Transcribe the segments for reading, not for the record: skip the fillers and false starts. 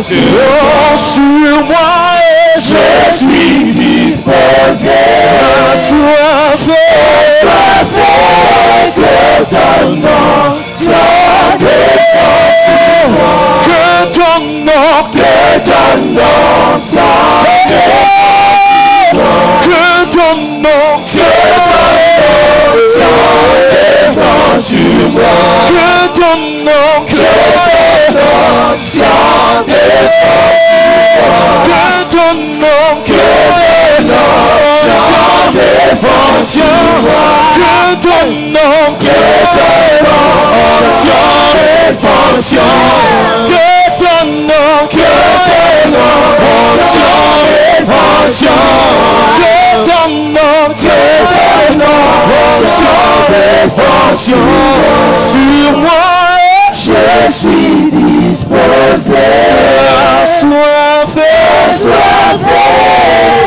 sur moi et je suis disposé. Assoiffé que ton nom soit descend sur moi. Que ton nom soit descend. Que ton nom descend sur moi. Que ton nom soit descend sur moi. Que ton nom soit descend sur moi. Que ton nom soit descend sur moi. Que ton nom sur moi. Je suis disposé. Assoiffé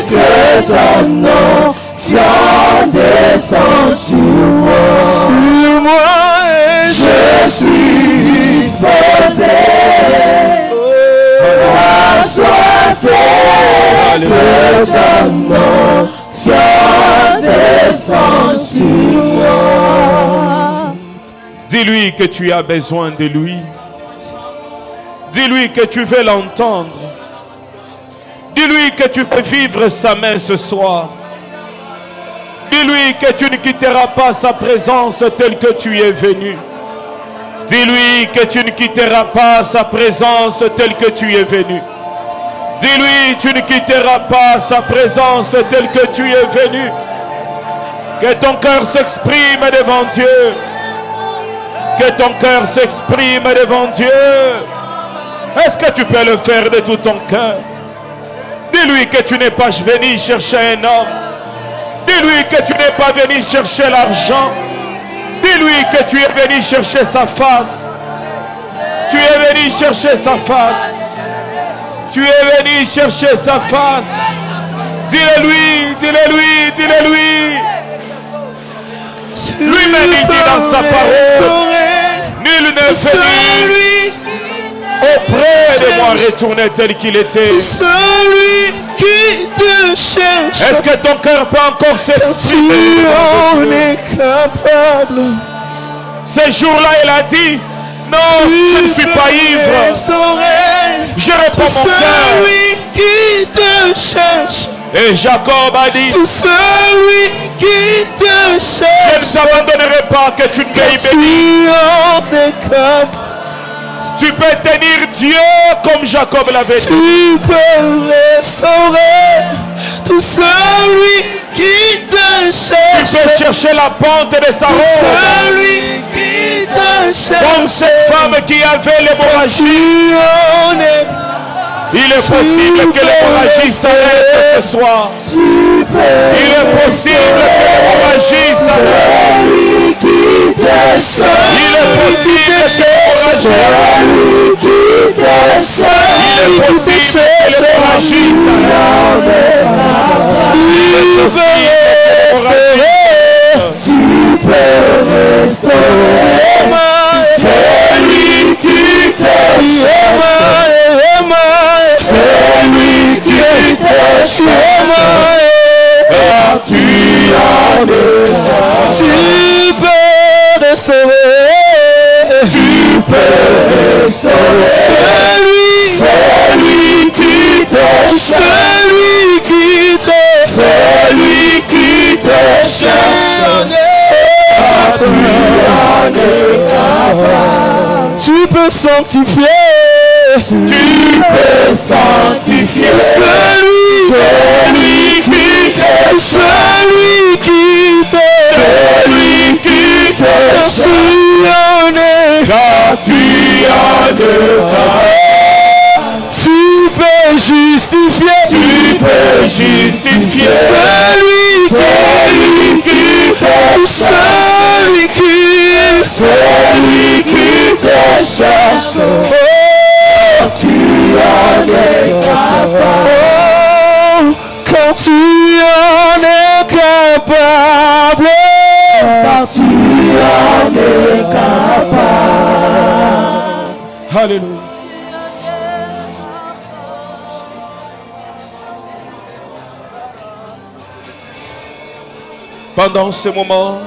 que ton nom soit descend sur moi. Sur moi je suis disposé. Assoiffé que ton nom soit descend sur moi. Dis-lui que tu as besoin de lui. Dis-lui que tu veux l'entendre. Dis-lui que tu peux vivre sa main ce soir. Dis-lui que tu ne quitteras pas sa présence telle que tu es venu. Dis-lui que tu ne quitteras pas sa présence telle que tu es venu. Dis-lui tu ne quitteras pas sa présence telle que tu es venu. Que ton cœur s'exprime devant Dieu. Que ton cœur s'exprime devant Dieu. Est-ce que tu peux le faire de tout ton cœur? Dis-lui que tu n'es pas venu chercher un homme. Dis-lui que tu n'es pas venu chercher l'argent. Dis-lui que tu es venu chercher sa face. Tu es venu chercher sa face. Tu es venu chercher sa face. Dis-le-lui, dis-le-lui, dis-le-lui. Lui-même il dit dans sa parole, nul n'est venu auprès de moi retourner tel qu'il était. Celui qui te cherche. Est-ce que ton cœur peut encore s'exprimer? On est capable. Ce jour-là, il a dit, non, je ne suis pas ivre. Je réponds mon cœur. Celui qui te cherche. Et Jacob a dit, celui qui te cherche. Je ne t'abandonnerai pas, que tu ne m'aies béni. Tu peux tenir Dieu comme Jacob l'avait dit. Tu peux restaurer tout celui qui te cherche. Tu peux chercher la pente de sa robe. Celui qui te cherche. Comme cette femme qui avait l'hémorragie. Il est possible que l'hémorragie s'arrête ce soir. Il est possible que l'hémorragie s'arrête. Il est possible que l'hémorragie s'arrête. Tu peux restaurer celui qui te cherche. Celui qui te cherche, car tu en es là. Tu peux restaurer. Tu peux restaurer. Celui qui te cherche. Celui qui te cherche, car tu en es capable. Tu peux sanctifier. Tu peux sanctifier celui qui te cherche, car tu en es capable. Tu peux justifier celui qui te cherche. Tu en es capable. Quand tu en es capable. Quand tu en es capable. Alléluia. Pendant ce moment,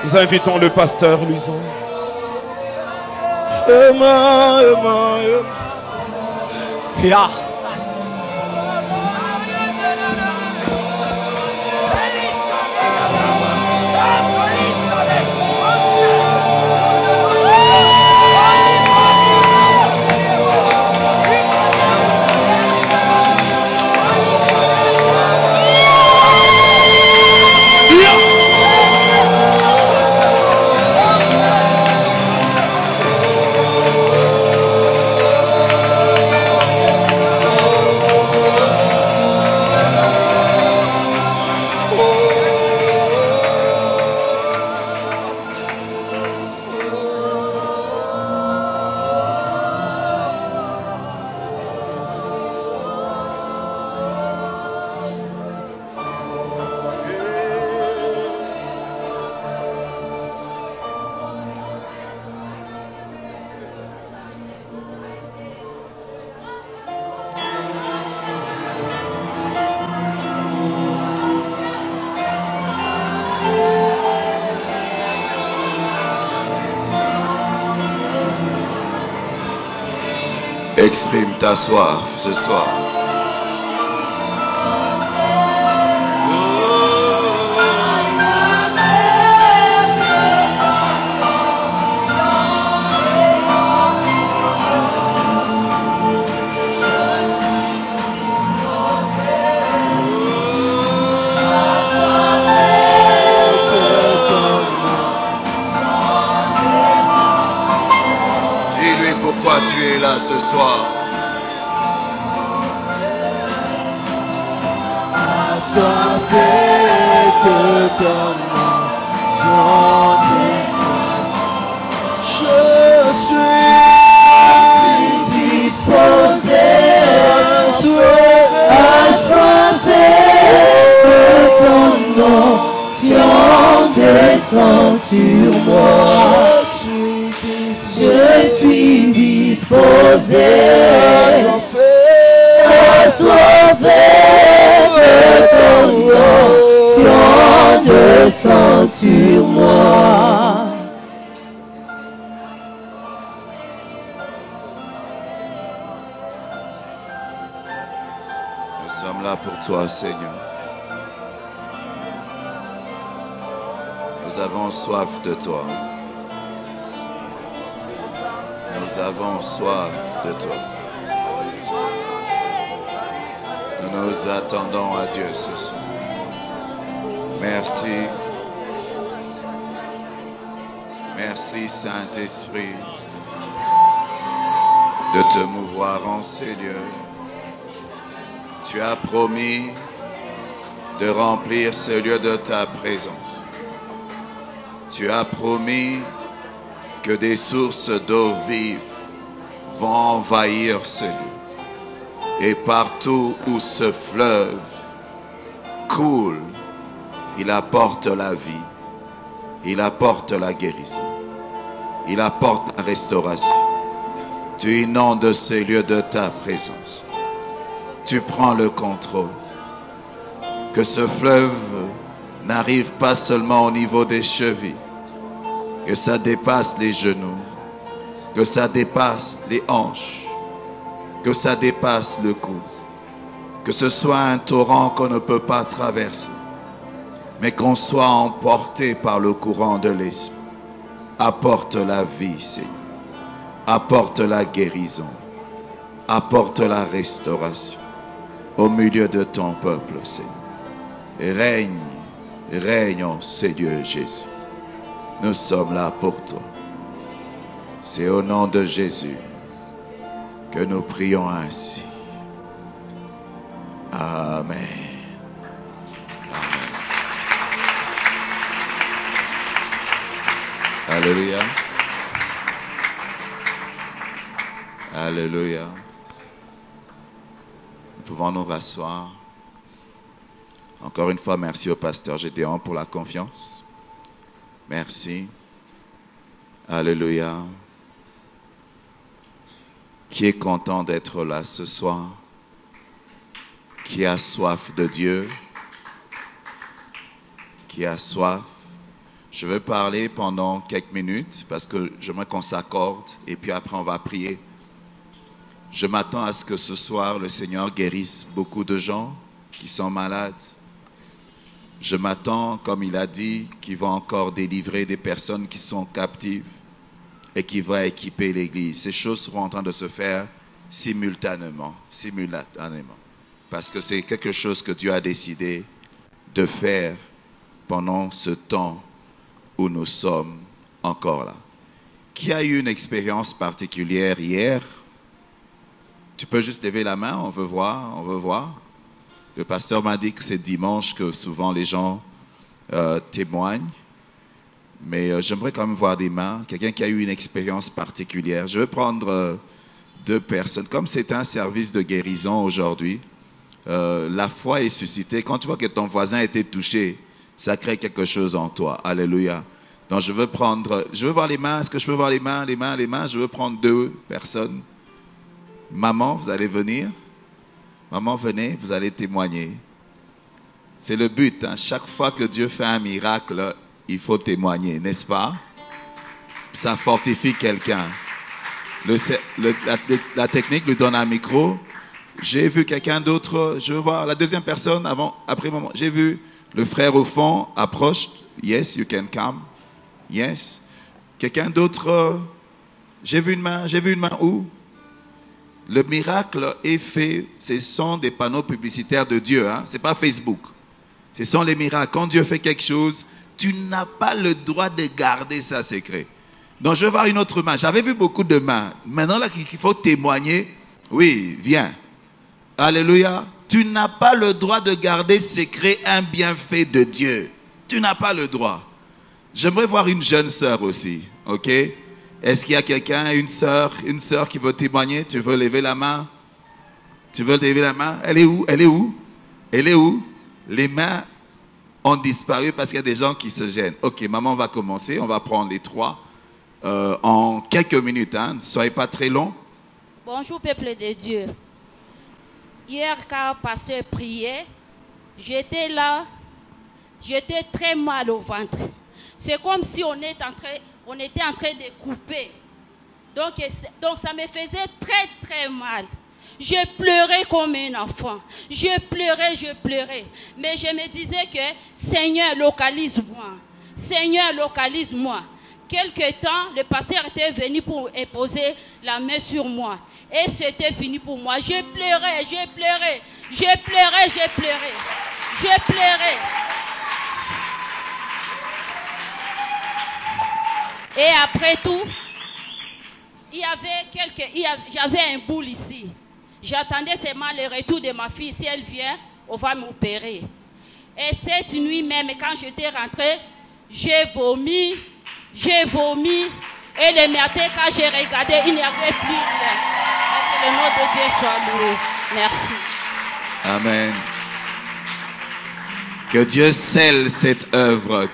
nous invitons le pasteur Luison. Yeah. Exprime ta soif ce soir. Dis-lui pourquoi tu es là ce soir. Assoiffé que ton nom je suis disposé, assoiffé que ton nom descend sur moi. Je suis disposé, assoiffé que ton nom descend sur moi. Nous sommes là pour toi, Seigneur. Nous avons soif de toi. Nous avons soif de toi. Nous nous attendons à Dieu ce soir. Merci. Merci, Saint-Esprit, de te mouvoir en ces lieux. Tu as promis de remplir ce lieu de ta présence. Tu as promis que des sources d'eau vive vont envahir ce lieu. Et partout où ce fleuve coule, il apporte la vie, il apporte la guérison, il apporte la restauration. Tu inondes ces lieux de ta présence. Tu prends le contrôle. Que ce fleuve n'arrive pas seulement au niveau des chevilles, que ça dépasse les genoux, que ça dépasse les hanches, que ça dépasse le cou, que ce soit un torrent qu'on ne peut pas traverser, mais qu'on soit emporté par le courant de l'esprit. Apporte la vie, Seigneur. Apporte la guérison. Apporte la restauration au milieu de ton peuple, Seigneur. Règne, règne, oh Seigneur Jésus. Nous sommes là pour toi. C'est au nom de Jésus que nous prions ainsi. Amen. Alléluia. Alléluia. Nous pouvons nous rasseoir. Encore une fois, merci au pasteur Gédéon pour la confiance. Merci. Alléluia. Qui est content d'être là ce soir? Qui a soif de Dieu? qui a soif. Je vais parler pendant quelques minutes parce que j'aimerais qu'on s'accorde et puis après on va prier. Je m'attends à ce que ce soir le Seigneur guérisse beaucoup de gens qui sont malades. Je m'attends, comme il a dit, qu'il va encore délivrer des personnes qui sont captives et qu'il va équiper l'Église. Ces choses seront en train de se faire simultanément. Parce que c'est quelque chose que Dieu a décidé de faire pendant ce temps où nous sommes encore là. Qui a eu une expérience particulière hier? Tu peux juste lever la main, on veut voir, on veut voir. Le pasteur m'a dit que c'est dimanche que souvent les gens témoignent. Mais j'aimerais quand même voir des mains. Quelqu'un qui a eu une expérience particulière. Je vais prendre 2 personnes. Comme c'est un service de guérison aujourd'hui, la foi est suscitée. Quand tu vois que ton voisin a été touché, ça crée quelque chose en toi. Alléluia. Donc je veux voir les mains. Est-ce que je peux voir les mains? Je veux prendre 2 personnes. Maman, vous allez venir. Maman, venez, vous allez témoigner. C'est le but. Hein? Chaque fois que Dieu fait un miracle, il faut témoigner, n'est-ce pas? Ça fortifie quelqu'un. La technique lui donne un micro. J'ai vu quelqu'un d'autre. Je veux voir la deuxième personne après moment. J'ai vu le frère au fond. Approche. Yes, you can come. Yes. Quelqu'un d'autre. J'ai vu une main. Où? Le miracle est fait. Ce sont des panneaux publicitaires de Dieu. Hein? Ce n'est pas Facebook. Ce sont les miracles. Quand Dieu fait quelque chose, tu n'as pas le droit de garder ça secret. Donc je vais voir une autre main. J'avais vu beaucoup de mains. Maintenant là, qu'il faut témoigner. Oui, viens. Alléluia. Tu n'as pas le droit de garder secret un bienfait de Dieu. Tu n'as pas le droit. J'aimerais voir une jeune sœur aussi. Ok? Est-ce qu'il y a quelqu'un, une sœur qui veut témoigner? Tu veux lever la main? Elle est où? Les mains ont disparu parce qu'il y a des gens qui se gênent. Ok, maman va commencer. On va prendre les 3 en quelques minutes. Hein. Ne soyez pas très long. Bonjour, peuple de Dieu. Hier, quand le pasteur priait, j'étais là. J'étais très mal au ventre. C'est comme si on était en train de couper. Donc ça me faisait très, très mal. Je pleurais comme un enfant. Je pleurais. Mais je me disais que Seigneur, localise-moi. Seigneur, localise-moi. Quelque temps, le pasteur était venu pour poser la main sur moi. Et c'était fini pour moi. Je pleurais. Et après tout, j'avais un boule ici. J'attendais seulement le retour de ma fille. Si elle vient, on va m'opérer. Et cette nuit même, quand j'étais rentrée, j'ai vomi. Et le matin, quand j'ai regardé, il n'y avait plus rien. Que le nom de Dieu soit loué. Merci. Amen. Que Dieu scelle cette œuvre.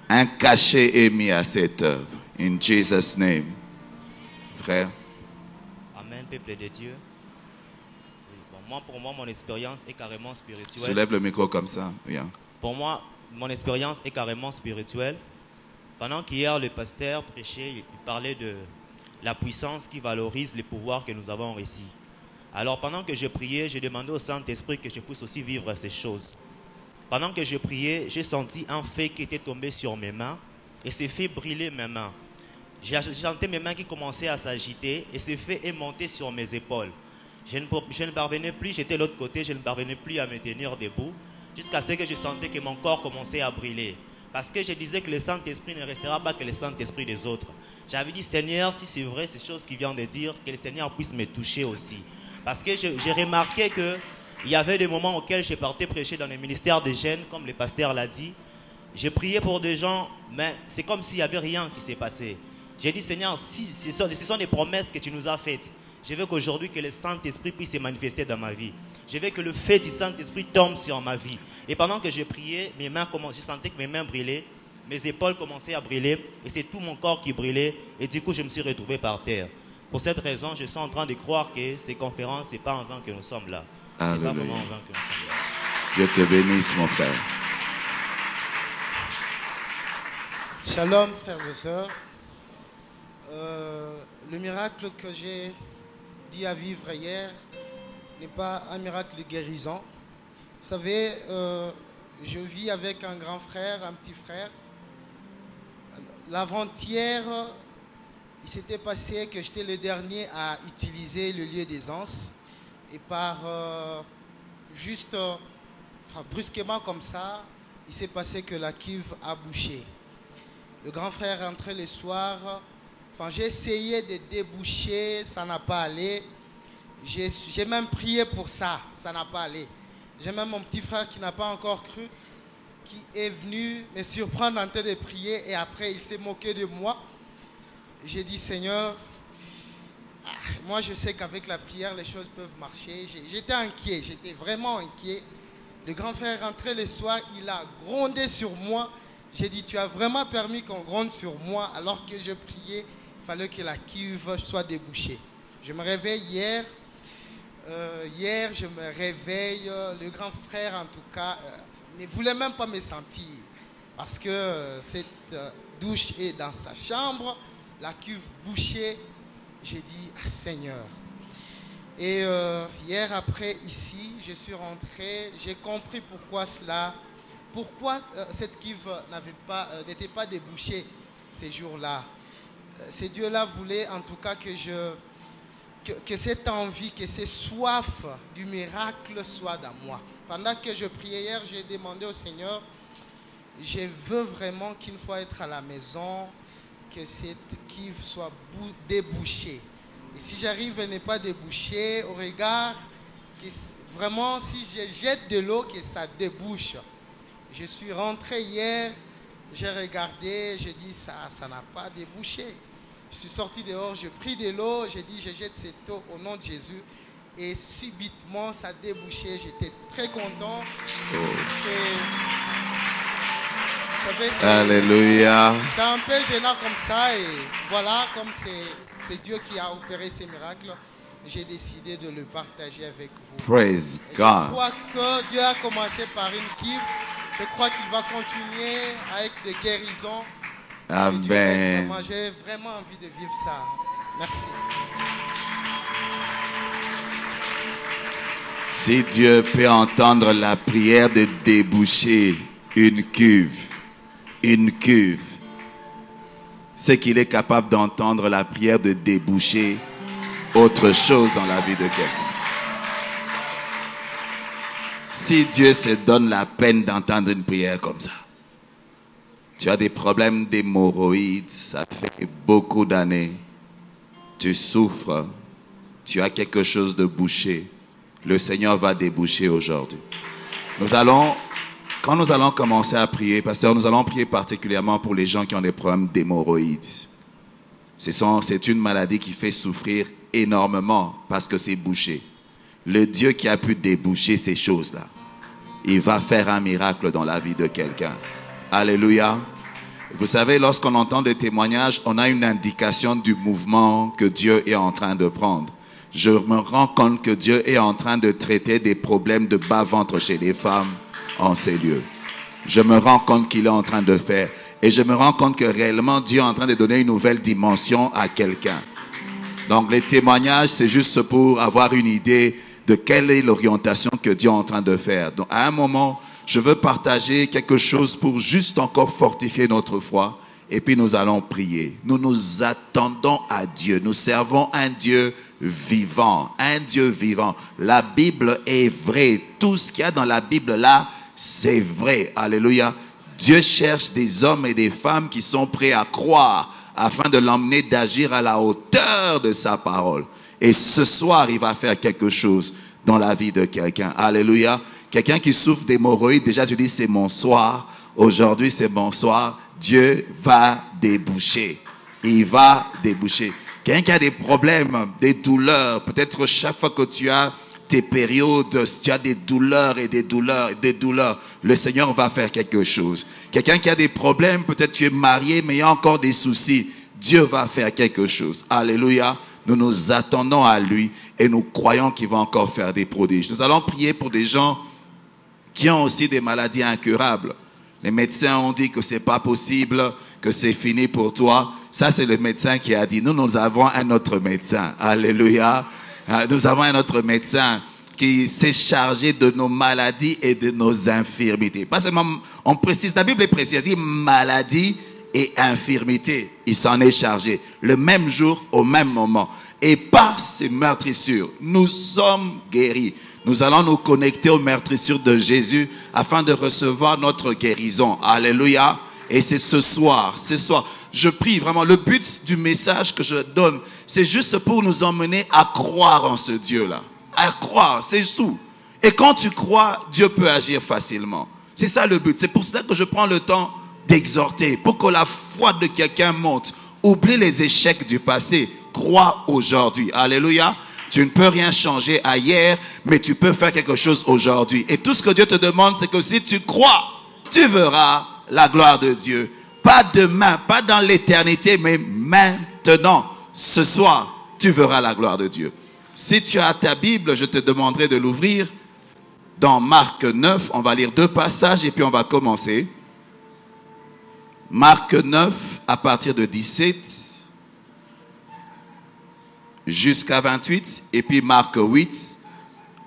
Un cachet est mis à cette œuvre. In Jesus' name. Frère. Amen, peuple de Dieu. Oui, bon, pour moi, mon expérience est carrément spirituelle. Soulève le micro comme ça. Bien. Pour moi, mon expérience est carrément spirituelle. Pendant qu'hier, le pasteur prêchait, il parlait de la puissance qui valorise les pouvoirs que nous avons reçus. Alors, pendant que je priais, j'ai demandé au Saint-Esprit que je puisse aussi vivre ces choses. Pendant que je priais, j'ai senti un feu qui était tombé sur mes mains et ce feu brûlait mes mains. J'ai senti mes mains qui commençaient à s'agiter et ce feu est monté sur mes épaules. Je ne parvenais plus, j'étais de l'autre côté, je ne parvenais plus à me tenir debout jusqu'à ce que je sentais que mon corps commençait à brûler. Parce que je disais que le Saint-Esprit ne restera pas que le Saint-Esprit des autres. J'avais dit, Seigneur, si c'est vrai ces choses qu'il vient de dire, que le Seigneur puisse me toucher aussi. Parce que j'ai remarqué qu'il y avait des moments auxquels je partais prêcher dans le ministère des jeunes, comme le pasteur l'a dit. J'ai prié pour des gens, mais c'est comme s'il n'y avait rien qui s'est passé. J'ai dit, Seigneur, si ce sont des promesses que tu nous as faites, je veux qu'aujourd'hui que le Saint-Esprit puisse se manifester dans ma vie. Je veux que le feu du Saint-Esprit tombe sur ma vie. Et pendant que je priais, je sentais que mes mains brillaient, mes épaules commençaient à brûler, et c'est tout mon corps qui brûlait, et du coup je me suis retrouvé par terre. Pour cette raison, je suis en train de croire que ces conférences, ce n'est pas en vain que nous sommes là. Ce n'est pas vraiment en vain que nous sommes là. Dieu te bénisse, mon frère. Shalom frères et sœurs. Le miracle que j'ai dit à vivre hier n'est pas un miracle de guérison. Vous savez, je vis avec un grand frère, un petit frère. L'avant-hier, il s'était passé que j'étais le dernier à utiliser le lieu d'aisance. Et par brusquement comme ça, il s'est passé que la cuve a bouché. Le grand frère rentrait le soir. J'ai essayé de déboucher, ça n'a pas allé. J'ai même prié pour ça, ça n'a pas allé. J'ai même mon petit frère qui n'a pas encore cru, qui est venu me surprendre en train de prier et après il s'est moqué de moi. J'ai dit Seigneur, moi je sais qu'avec la prière les choses peuvent marcher. J'étais inquiet, j'étais vraiment inquiet. Le grand frère rentrait le soir, il a grondé sur moi. J'ai dit tu as vraiment permis qu'on gronde sur moi alors que je priais. Il fallait que la cuve soit débouchée. Je me réveille hier. Hier, je me réveille. Le grand frère, en tout cas, ne voulait même pas me sentir. Parce que cette douche est dans sa chambre. La cuve bouchée. J'ai dit, Seigneur. Et hier, après, ici, je suis rentré. J'ai compris pourquoi cela. Pourquoi cette cuve n'était pas débouchée ces jours-là. Ces dieux-là voulaient en tout cas que cette envie, que cette soif du miracle soit dans moi. Pendant que je priais hier, j'ai demandé au Seigneur, je veux vraiment qu'une fois être à la maison, que cette cuve soit débouchée. Et si j'arrive à ne pas déboucher, au regard, que vraiment si je jette de l'eau, que ça débouche. Je suis rentré hier, j'ai regardé, j'ai dit ça n'a pas débouché. Je suis sorti dehors, j'ai pris de l'eau, j'ai dit je jette cette eau au nom de Jésus. Et subitement ça a débouché, j'étais très content. Alléluia. C'est un peu gênant comme ça et voilà, comme c'est Dieu qui a opéré ces miracles, j'ai décidé de le partager avec vous. Praise et God. Je crois que Dieu a commencé par une cuve. Je crois qu'il va continuer avec des guérisons. Amen. J'ai vraiment envie de vivre ça. Merci. Si Dieu peut entendre la prière de déboucher une cuve, c'est qu'il est capable d'entendre la prière de déboucher autre chose dans la vie de quelqu'un. Si Dieu se donne la peine d'entendre une prière comme ça, tu as des problèmes d'hémorroïdes, ça fait beaucoup d'années, tu souffres, tu as quelque chose de bouché, le Seigneur va déboucher aujourd'hui. Quand nous allons commencer à prier, pasteur, nous allons prier particulièrement pour les gens qui ont des problèmes d'hémorroïdes. C'est une maladie qui fait souffrir énormément parce que c'est bouché. Le Dieu qui a pu déboucher ces choses-là, il va faire un miracle dans la vie de quelqu'un. Alléluia. Vous savez, lorsqu'on entend des témoignages, on a une indication du mouvement que Dieu est en train de prendre. Je me rends compte que Dieu est en train de traiter des problèmes de bas-ventre chez les femmes en ces lieux. Je me rends compte qu'il est en train de faire. Et je me rends compte que réellement Dieu est en train de donner une nouvelle dimension à quelqu'un. Donc les témoignages, c'est juste pour avoir une idée de quelle est l'orientation que Dieu est en train de faire. Donc à un moment, je veux partager quelque chose pour juste encore fortifier notre foi. Et puis nous allons prier. Nous nous attendons à Dieu. Nous servons un Dieu vivant. Un Dieu vivant. La Bible est vraie. Tout ce qu'il y a dans la Bible là, c'est vrai. Alléluia. Dieu cherche des hommes et des femmes qui sont prêts à croire afin de l'emmener d'agir à la hauteur de sa parole. Et ce soir, il va faire quelque chose dans la vie de quelqu'un. Alléluia. Quelqu'un qui souffre d'hémorroïdes, déjà tu dis c'est mon soir. Aujourd'hui c'est mon soir. Dieu va déboucher. Il va déboucher. Quelqu'un qui a des problèmes, des douleurs, peut-être chaque fois que tu as tes périodes, tu as des douleurs et des douleurs et des douleurs, le Seigneur va faire quelque chose. Quelqu'un qui a des problèmes, peut-être tu es marié, mais il y a encore des soucis. Dieu va faire quelque chose. Alléluia. Nous nous attendons à lui et nous croyons qu'il va encore faire des prodiges. Nous allons prier pour des gens qui ont aussi des maladies incurables. Les médecins ont dit que c'est pas possible, que c'est fini pour toi. Ça, c'est le médecin qui a dit. Nous avons un autre médecin. Alléluia. Nous avons un autre médecin qui s'est chargé de nos maladies et de nos infirmités. Pas seulement, on précise, la Bible est précise, elle dit maladie et infirmité. Il s'en est chargé le même jour, au même moment. Et par ces meurtrissures, nous sommes guéris. Nous allons nous connecter aux meurtrissures de Jésus afin de recevoir notre guérison. Alléluia. Et c'est ce soir, je prie vraiment, le but du message que je donne, c'est juste pour nous emmener à croire en ce Dieu-là. À croire, c'est tout. Et quand tu crois, Dieu peut agir facilement. C'est ça le but. C'est pour cela que je prends le temps d'exhorter, pour que la foi de quelqu'un monte. Oublie les échecs du passé, crois aujourd'hui. Alléluia. Tu ne peux rien changer à hier, mais tu peux faire quelque chose aujourd'hui. Et tout ce que Dieu te demande, c'est que si tu crois, tu verras la gloire de Dieu. Pas demain, pas dans l'éternité, mais maintenant, ce soir, tu verras la gloire de Dieu. Si tu as ta Bible, je te demanderai de l'ouvrir dans Marc 9. On va lire 2 passages et puis on va commencer. Marc 9 à partir de 17 jusqu'à 28 et puis Marc 8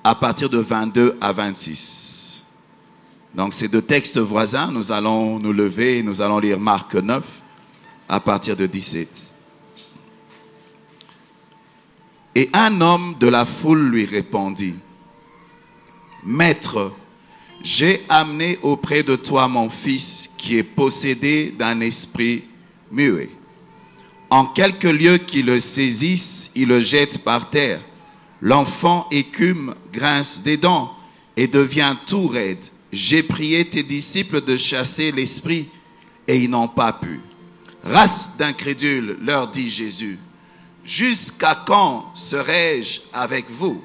à partir de 22 à 26. Donc ces 2 textes voisins, nous allons nous lever et nous allons lire Marc 9 à partir de 17. Et un homme de la foule lui répondit, « Maître, j'ai amené auprès de toi mon fils qui est possédé d'un esprit muet. En quelque lieu qu'il le saisisse, il le jette par terre. L'enfant écume, grince des dents et devient tout raide. J'ai prié tes disciples de chasser l'esprit et ils n'ont pas pu. Race d'incrédules, leur dit Jésus, jusqu'à quand serai-je avec vous?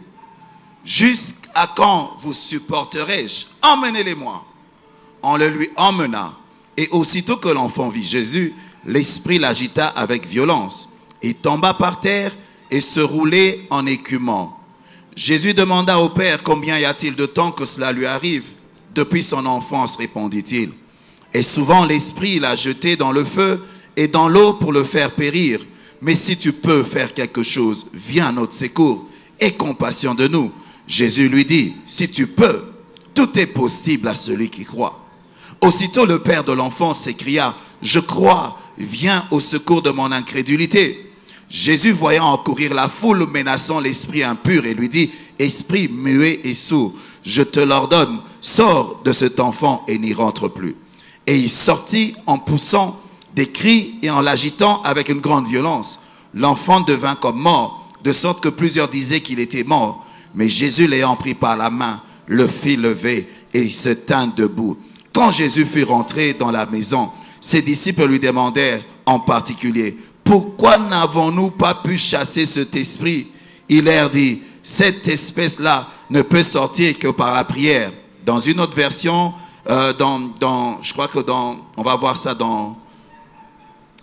Jusqu'à quand vous supporterai-je? Emmenez-les-moi. On le lui emmena. Et aussitôt que l'enfant vit Jésus, l'esprit l'agita avec violence. Il tomba par terre et se roulait en écumant. Jésus demanda au Père, combien y a-t-il de temps que cela lui arrive? Depuis son enfance, répondit-il. Et souvent l'esprit l'a jeté dans le feu et dans l'eau pour le faire périr. Mais si tu peux faire quelque chose, viens à notre secours. Aie compassion de nous. Jésus lui dit, si tu peux, tout est possible à celui qui croit. Aussitôt le père de l'enfant s'écria, je crois, viens au secours de mon incrédulité. Jésus, voyant encourir la foule, menaçant l'esprit impur, et lui dit, esprit muet et sourd, je te l'ordonne, sors de cet enfant et n'y rentre plus. Et il sortit en poussant des cris et en l'agitant avec une grande violence. L'enfant devint comme mort, de sorte que plusieurs disaient qu'il était mort. Mais Jésus, l'ayant pris par la main, le fit lever et il se tint debout. Quand Jésus fut rentré dans la maison, ses disciples lui demandèrent en particulier, pourquoi n'avons-nous pas pu chasser cet esprit? Il leur dit, cette espèce-là ne peut sortir que par la prière. Dans une autre version, je crois que on va voir ça dans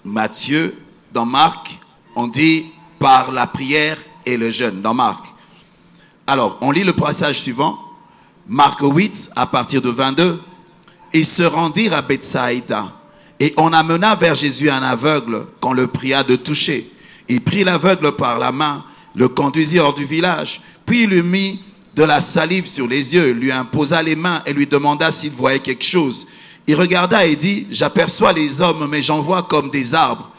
Matthieu, dans Marc, on dit par la prière et le jeûne, dans Marc. Alors, on lit le passage suivant, Marc 8, à partir de 22. Ils se rendirent à Bethsaïda, et on amena vers Jésus un aveugle qu'on le pria de toucher. Il prit l'aveugle par la main, le conduisit hors du village, puis il lui mit de la salive sur les yeux, lui imposa les mains et lui demanda s'il voyait quelque chose. Il regarda et dit, j'aperçois les hommes, mais j'en vois comme des arbres.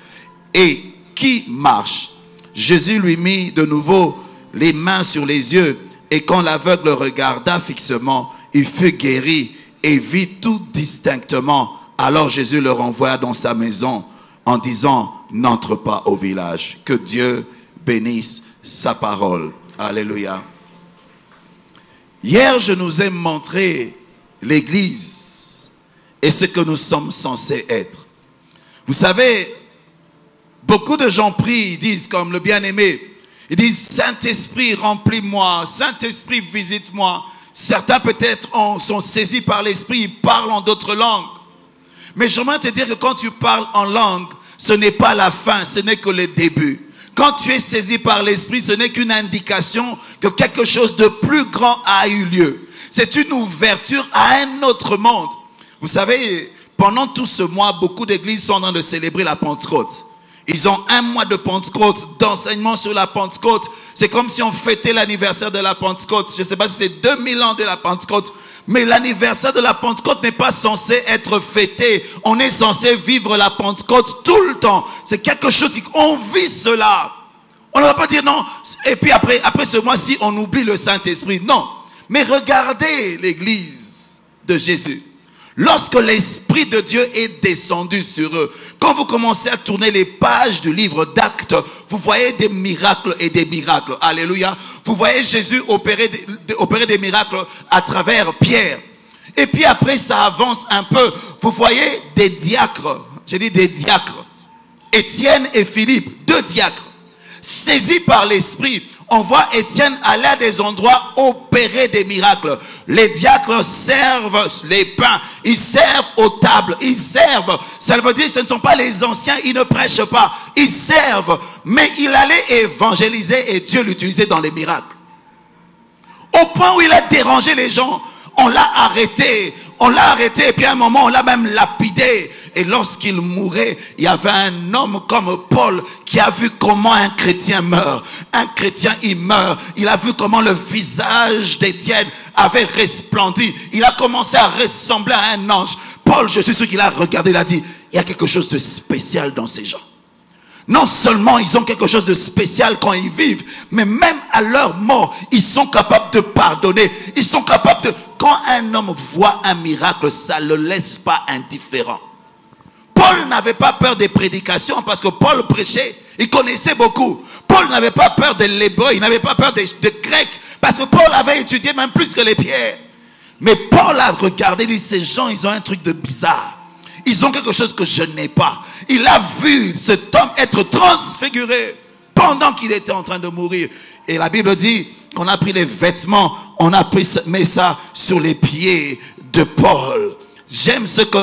Et qui marche? Jésus lui mit de nouveau les mains sur les yeux, et quand l'aveugle regarda fixement, il fut guéri et vit tout distinctement. Alors Jésus le renvoya dans sa maison en disant, n'entre pas au village. Que Dieu bénisse sa parole. Alléluia. Hier, je nous ai montré l'Église et ce que nous sommes censés être. Vous savez, beaucoup de gens prient, ils disent comme le bien-aimé, ils disent, Saint-Esprit, remplis-moi, Saint-Esprit, visite-moi. Certains peut-être sont saisis par l'Esprit, ils parlent en d'autres langues. Mais j'aimerais te dire que quand tu parles en langue, ce n'est pas la fin, ce n'est que le début. Quand tu es saisi par l'Esprit, ce n'est qu'une indication que quelque chose de plus grand a eu lieu. C'est une ouverture à un autre monde. Vous savez, pendant tout ce mois, beaucoup d'églises sont en train de célébrer la Pentecôte. Ils ont un mois de Pentecôte, d'enseignement sur la Pentecôte. C'est comme si on fêtait l'anniversaire de la Pentecôte. Je ne sais pas si c'est 2000 ans de la Pentecôte. Mais l'anniversaire de la Pentecôte n'est pas censé être fêté. On est censé vivre la Pentecôte tout le temps. C'est quelque chose, on vit cela. On ne va pas dire non. Et puis après ce mois-ci, on oublie le Saint-Esprit. Non. Mais regardez l'église de Jésus. Lorsque l'Esprit de Dieu est descendu sur eux, quand vous commencez à tourner les pages du livre d'Actes, vous voyez des miracles et des miracles. Alléluia. Vous voyez Jésus opérer des miracles à travers Pierre. Et puis après, ça avance un peu. Vous voyez des diacres. J'ai dit des diacres. Étienne et Philippe, 2 diacres. Saisis par l'Esprit, on voit Étienne aller à des endroits opérer des miracles. Les diacres servent les pains, ils servent aux tables, ils servent. Ça veut dire que ce ne sont pas les anciens, ils ne prêchent pas, ils servent. Mais il allait évangéliser et Dieu l'utilisait dans les miracles. Au point où il a dérangé les gens, on l'a arrêté et puis à un moment on l'a même lapidé. Et lorsqu'il mourait, il y avait un homme comme Paul qui a vu comment un chrétien meurt. Un chrétien, il meurt. Il a vu comment le visage d'Étienne avait resplendi. Il a commencé à ressembler à un ange. Paul, je suis sûr qu'il a regardé, il a dit, il y a quelque chose de spécial dans ces gens. Non seulement ils ont quelque chose de spécial quand ils vivent, mais même à leur mort, ils sont capables de pardonner. Ils sont capables de... Quand un homme voit un miracle, ça ne le laisse pas indifférent. Paul n'avait pas peur des prédications parce que Paul prêchait. Il connaissait beaucoup. Paul n'avait pas peur de l'hébreu. Il n'avait pas peur des grecs parce que Paul avait étudié même plus que les pierres. Mais Paul a regardé, il dit, ces gens, ils ont un truc de bizarre. Ils ont quelque chose que je n'ai pas. Il a vu cet homme être transfiguré pendant qu'il était en train de mourir. Et la Bible dit qu'on a pris les vêtements, on a mis ça sur les pieds de Paul. J'aime ce que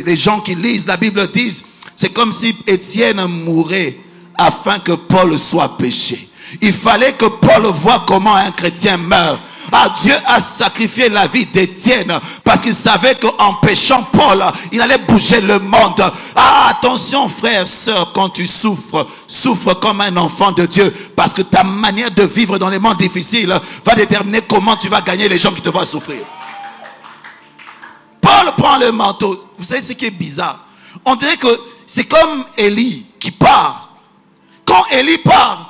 les gens qui lisent la Bible disent. C'est comme si Étienne mourait afin que Paul soit péché. Il fallait que Paul voie comment un chrétien meurt. Ah, Dieu a sacrifié la vie d'Étienne parce qu'il savait qu'en péchant Paul, il allait bouger le monde. Ah, attention frère, sœur, quand tu souffres, souffre comme un enfant de Dieu parce que ta manière de vivre dans les mondes difficiles va déterminer comment tu vas gagner les gens qui te voient souffrir. Paul prend le manteau. Vous savez ce qui est bizarre? On dirait que c'est comme Élie qui part. Quand Élie part,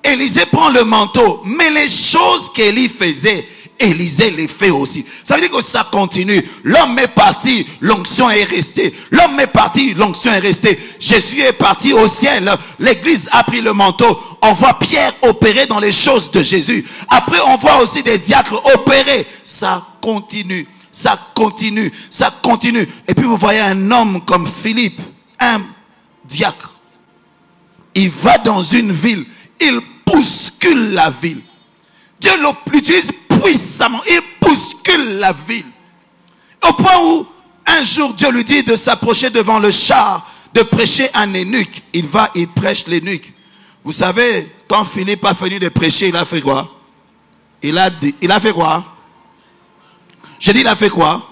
Élisée prend le manteau. Mais les choses qu'Élie faisait, Élisée les fait aussi. Ça veut dire que ça continue. L'homme est parti, l'onction est restée. L'homme est parti, l'onction est restée. Jésus est parti au ciel. L'église a pris le manteau. On voit Pierre opérer dans les choses de Jésus. Après, on voit aussi des diacres opérer. Ça continue. Ça continue, ça continue. Et puis vous voyez un homme comme Philippe, un diacre. Il va dans une ville, il bouscule la ville. Dieu l'utilise puissamment, il bouscule la ville. Au point où un jour Dieu lui dit de s'approcher devant le char, de prêcher un eunuque. Il va, il prêche l'eunuque. Vous savez, quand Philippe a fini de prêcher, il a fait quoi? Il a fait quoi? J'ai dit, il a fait quoi?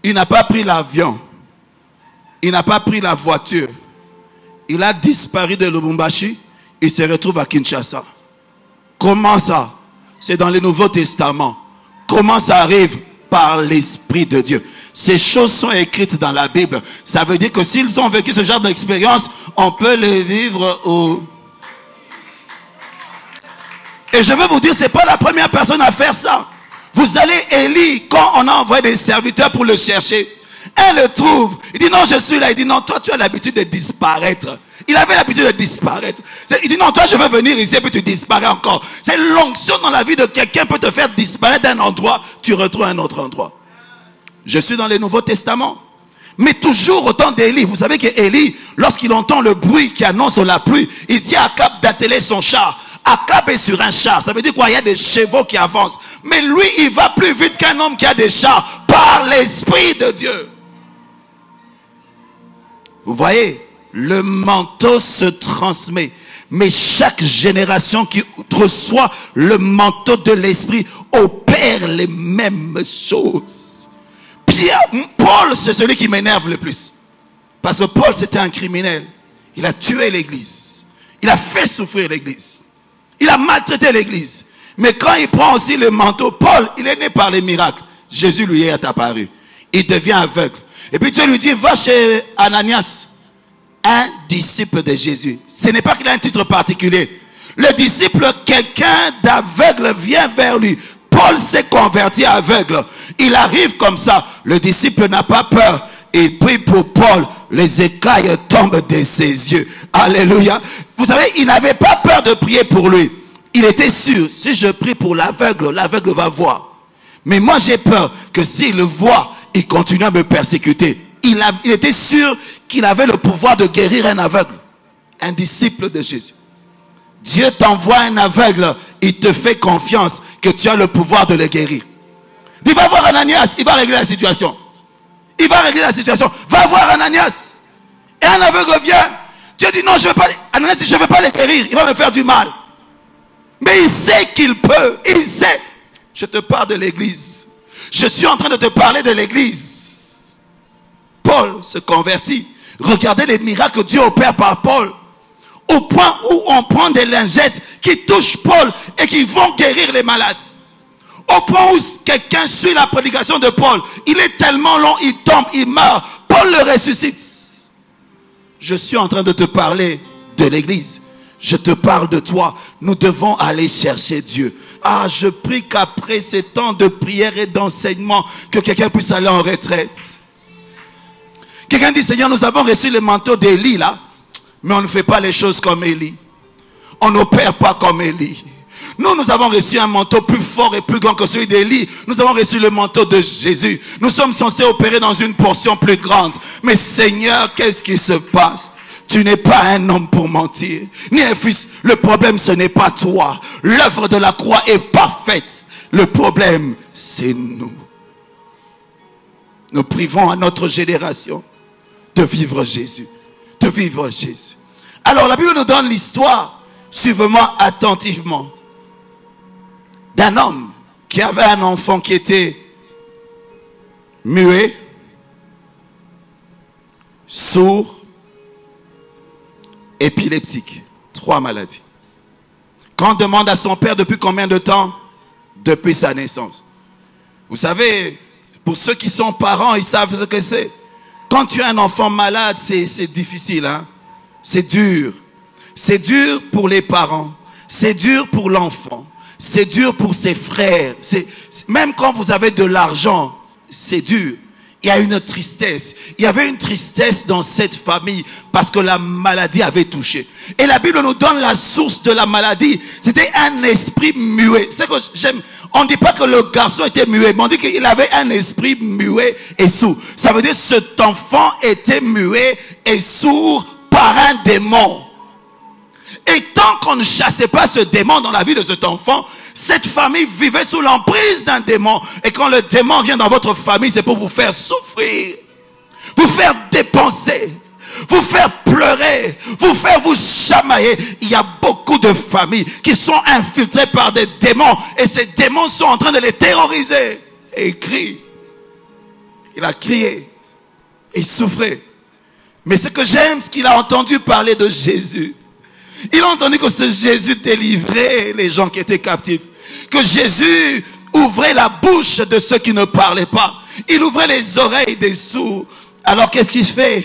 Il n'a pas pris l'avion. Il n'a pas pris la voiture. Il a disparu de Lubumbashi. Il se retrouve à Kinshasa. Comment ça? C'est dans le Nouveau Testament. Comment ça arrive? Par l'Esprit de Dieu. Ces choses sont écrites dans la Bible. Ça veut dire que s'ils ont vécu ce genre d'expérience, on peut les vivre au... Et je veux vous dire, ce n'est pas la première personne à faire ça. Vous allez, Élie, quand on a envoyé des serviteurs pour le chercher, elle le trouve. Il dit non, je suis là. Il dit non, toi tu as l'habitude de disparaître. Il avait l'habitude de disparaître. Il dit non, toi je veux venir ici et puis tu disparais encore. C'est l'onction dans la vie de quelqu'un peut te faire disparaître d'un endroit, tu retrouves un autre endroit. Je suis dans le Nouveau Testament. Mais toujours au temps d'Élie, vous savez que Élie, lorsqu'il entend le bruit qui annonce la pluie, il dit à Akab d'atteler son char. Akab est sur un char. Ça veut dire quoi? Il y a des chevaux qui avancent. Mais lui, il va plus vite qu'un homme qui a des chars par l'Esprit de Dieu. Vous voyez, le manteau se transmet. Mais chaque génération qui reçoit le manteau de l'Esprit opère les mêmes choses. Pierre, Paul, c'est celui qui m'énerve le plus. Parce que Paul, c'était un criminel. Il a tué l'église. Il a fait souffrir l'église. Il a maltraité l'église. Mais quand il prend aussi le manteau, Paul, il est né par les miracles. Jésus lui est apparu. Il devient aveugle. Et puis Dieu lui dit, va chez Ananias, un disciple de Jésus. Ce n'est pas qu'il a un titre particulier. Le disciple, quelqu'un d'aveugle vient vers lui. Paul s'est converti aveugle. Il arrive comme ça. Le disciple n'a pas peur. Il prie pour Paul. Les écailles tombent de ses yeux. Alléluia. Vous savez, il n'avait pas peur de prier pour lui. Il était sûr, si je prie pour l'aveugle, l'aveugle va voir. Mais moi j'ai peur que s'il le voit, il continue à me persécuter. Il était sûr qu'il avait le pouvoir de guérir un aveugle. Un disciple de Jésus. Dieu t'envoie un aveugle, il te fait confiance que tu as le pouvoir de le guérir. Il va voir Ananias, il va régler la situation. Il va régler la situation. Va voir Ananias. Et un aveugle vient. Dieu dit non, je ne veux pas. Ananias dit je ne veux pas le guérir, il va me faire du mal. Mais il sait qu'il peut. Il sait. Je te parle de l'église. Je suis en train de te parler de l'église. Paul se convertit. Regardez les miracles que Dieu opère par Paul. Au point où on prend des lingettes qui touchent Paul et qui vont guérir les malades. Au point où quelqu'un suit la prédication de Paul. Il est tellement long, il tombe, il meurt. Paul le ressuscite. Je suis en train de te parler de l'église. Je te parle de toi. Nous devons aller chercher Dieu. Ah, je prie qu'après ces temps de prière et d'enseignement, que quelqu'un puisse aller en retraite. Quelqu'un dit, Seigneur, nous avons reçu le manteau d'Élie là, mais on ne fait pas les choses comme Élie. On n'opère pas comme Élie. Nous avons reçu un manteau plus fort et plus grand que celui d'Élie. Nous avons reçu le manteau de Jésus. Nous sommes censés opérer dans une portion plus grande. Mais Seigneur, qu'est-ce qui se passe? Tu n'es pas un homme pour mentir, ni un fils. Le problème, ce n'est pas toi. L'œuvre de la croix est parfaite. Le problème, c'est nous. Nous privons à notre génération de vivre Jésus. De vivre Jésus. Alors, la Bible nous donne l'histoire, suivez-moi attentivement, d'un homme qui avait un enfant qui était muet, sourd, épileptique. 3 maladies. Quand on demande à son père depuis combien de temps? Depuis sa naissance. Vous savez, pour ceux qui sont parents, ils savent ce que c'est. Quand tu as un enfant malade, c'est difficile. Hein? C'est dur. C'est dur pour les parents. C'est dur pour l'enfant. C'est dur pour ses frères. Même quand vous avez de l'argent, c'est dur. Il y a une tristesse. Il y avait une tristesse dans cette famille parce que la maladie avait touché. Et la Bible nous donne la source de la maladie. C'était un esprit muet. C'est que j'aime. On ne dit pas que le garçon était muet, mais on dit qu'il avait un esprit muet et sourd. Ça veut dire que cet enfant était muet et sourd par un démon. Et tant qu'on ne chassait pas ce démon dans la vie de cet enfant, cette famille vivait sous l'emprise d'un démon. Et quand le démon vient dans votre famille, c'est pour vous faire souffrir, vous faire dépenser, vous faire pleurer, vous faire vous chamailler. Il y a beaucoup de familles qui sont infiltrées par des démons. Et ces démons sont en train de les terroriser. Et il crie. Il a crié. Il souffrait. Mais ce que j'aime, c'est qu'il a entendu parler de Jésus. Il a entendu que ce Jésus délivrait les gens qui étaient captifs. Que Jésus ouvrait la bouche de ceux qui ne parlaient pas. Il ouvrait les oreilles des sourds. Alors qu'est-ce qu'il fait?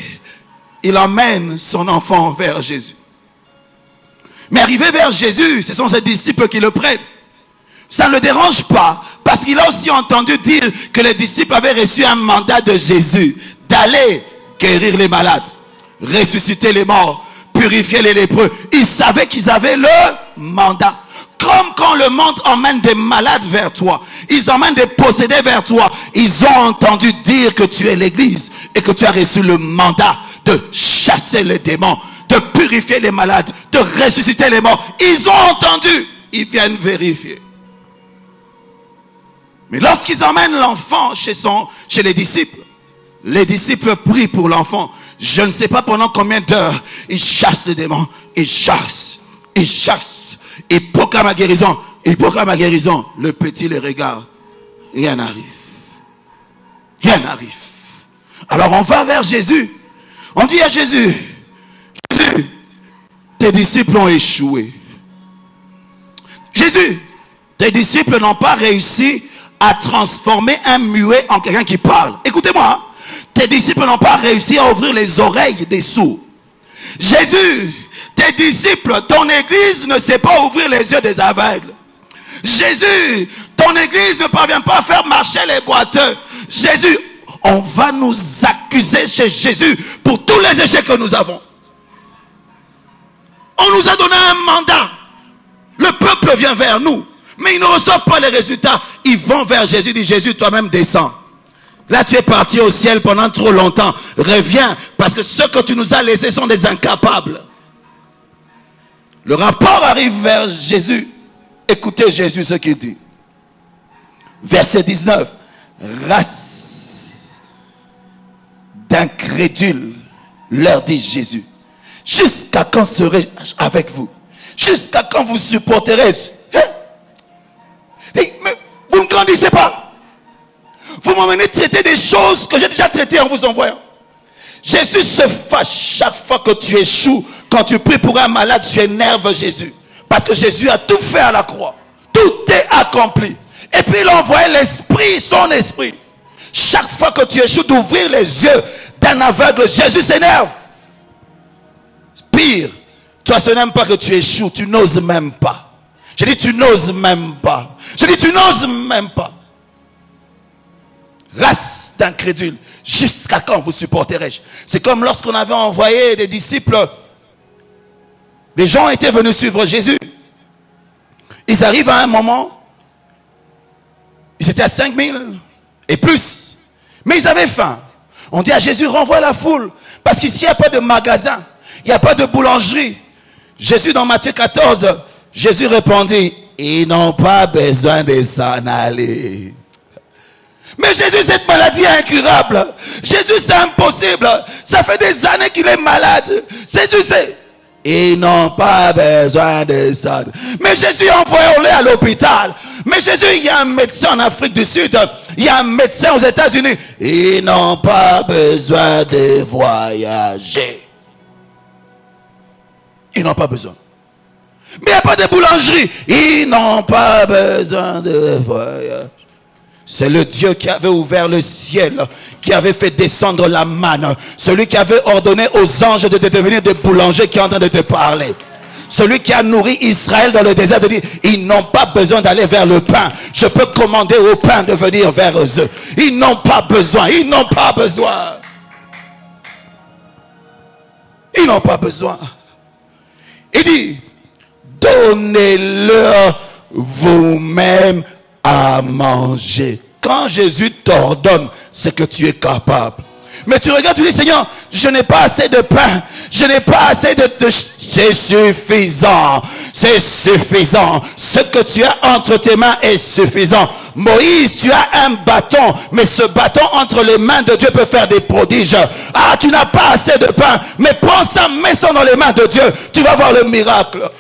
Il emmène son enfant vers Jésus. Mais arrivé vers Jésus, ce sont ses disciples qui le prennent. Ça ne le dérange pas. Parce qu'il a aussi entendu dire que les disciples avaient reçu un mandat de Jésus. D'aller guérir les malades. Ressusciter les morts. Purifier les lépreux. Ils savaient qu'ils avaient le mandat. Comme quand le monde emmène des malades vers toi, ils emmènent des possédés vers toi, ils ont entendu dire que tu es l'église et que tu as reçu le mandat de chasser les démons, de purifier les malades, de ressusciter les morts. Ils ont entendu, ils viennent vérifier. Mais lorsqu'ils emmènent l'enfant chez les disciples prient pour l'enfant. Je ne sais pas pendant combien d'heures ils chassent les démons. Ils chassent. Ils proclament la guérison. Le petit les regarde. Rien n'arrive. rien n'arrive. Alors on va vers Jésus. On dit à Jésus, Jésus, tes disciples ont échoué. Jésus, tes disciples n'ont pas réussi à transformer un muet en quelqu'un qui parle. Écoutez-moi, tes disciples n'ont pas réussi à ouvrir les oreilles des sourds. Jésus, tes disciples, ton église ne sait pas ouvrir les yeux des aveugles. Jésus, ton église ne parvient pas à faire marcher les boiteux. Jésus, on va nous accuser chez Jésus pour tous les échecs que nous avons. On nous a donné un mandat. Le peuple vient vers nous, mais ils ne reçoivent pas les résultats. Ils vont vers Jésus, ils disent, Jésus, toi-même descends. Là, tu es parti au ciel pendant trop longtemps. Reviens, parce que ceux que tu nous as laissés sont des incapables. Le rapport arrive vers Jésus. Écoutez Jésus ce qu'il dit. Verset 19. Race d'incrédules, leur dit Jésus. Jusqu'à quand serai-je avec vous? Jusqu'à quand vous supporterai-je? Mais vous ne grandissez pas. Vous m'emmenez traiter des choses que j'ai déjà traitées en vous envoyant. Jésus se fâche chaque fois que tu échoues. Quand tu pries pour un malade, tu énerves Jésus. Parce que Jésus a tout fait à la croix. Tout est accompli. Et puis il a envoyé l'esprit, son esprit. Chaque fois que tu échoues d'ouvrir les yeux d'un aveugle, Jésus s'énerve. Pire, toi ce n'est même pas que tu échoues, tu n'oses même pas. Je dis tu n'oses même pas. Je dis tu n'oses même pas. Race d'incrédules, jusqu'à quand vous supporterai-je? C'est comme lorsqu'on avait envoyé des disciples. Les gens étaient venus suivre Jésus. Ils arrivent à un moment, ils étaient à 5000 et plus. Mais ils avaient faim. On dit à Jésus, renvoie la foule. Parce qu'ici, il n'y a pas de magasin. Il n'y a pas de boulangerie. Jésus, dans Matthieu 14, Jésus répondit, ils n'ont pas besoin de s'en aller. Mais Jésus, cette maladie est incurable. Jésus, c'est impossible. Ça fait des années qu'il est malade. Jésus, c'est... Ils n'ont pas besoin de ça. Mais Jésus a envoyé à l'hôpital. Mais Jésus, il y a un médecin en Afrique du Sud. Il y a un médecin aux États-Unis. Ils n'ont pas besoin de voyager. Ils n'ont pas besoin. Mais il n'y a pas de boulangerie. Ils n'ont pas besoin de voyager. C'est le Dieu qui avait ouvert le ciel, qui avait fait descendre la manne. Celui qui avait ordonné aux anges de devenir des boulangers qui est en train de te parler. Celui qui a nourri Israël dans le désert de dire, ils n'ont pas besoin d'aller vers le pain. Je peux commander au pain de venir vers eux. Ils n'ont pas besoin, ils n'ont pas besoin. Ils n'ont pas besoin. Il dit, donnez-leur vous-même à manger. Quand Jésus t'ordonne, c'est que tu es capable. Mais tu regardes, tu dis, Seigneur, je n'ai pas assez de pain, je n'ai pas assez de... C'est suffisant, c'est suffisant. Ce que tu as entre tes mains est suffisant. Moïse, tu as un bâton, mais ce bâton entre les mains de Dieu peut faire des prodiges. Ah, tu n'as pas assez de pain, mais prends ça, mets ça dans les mains de Dieu, tu vas voir le miracle.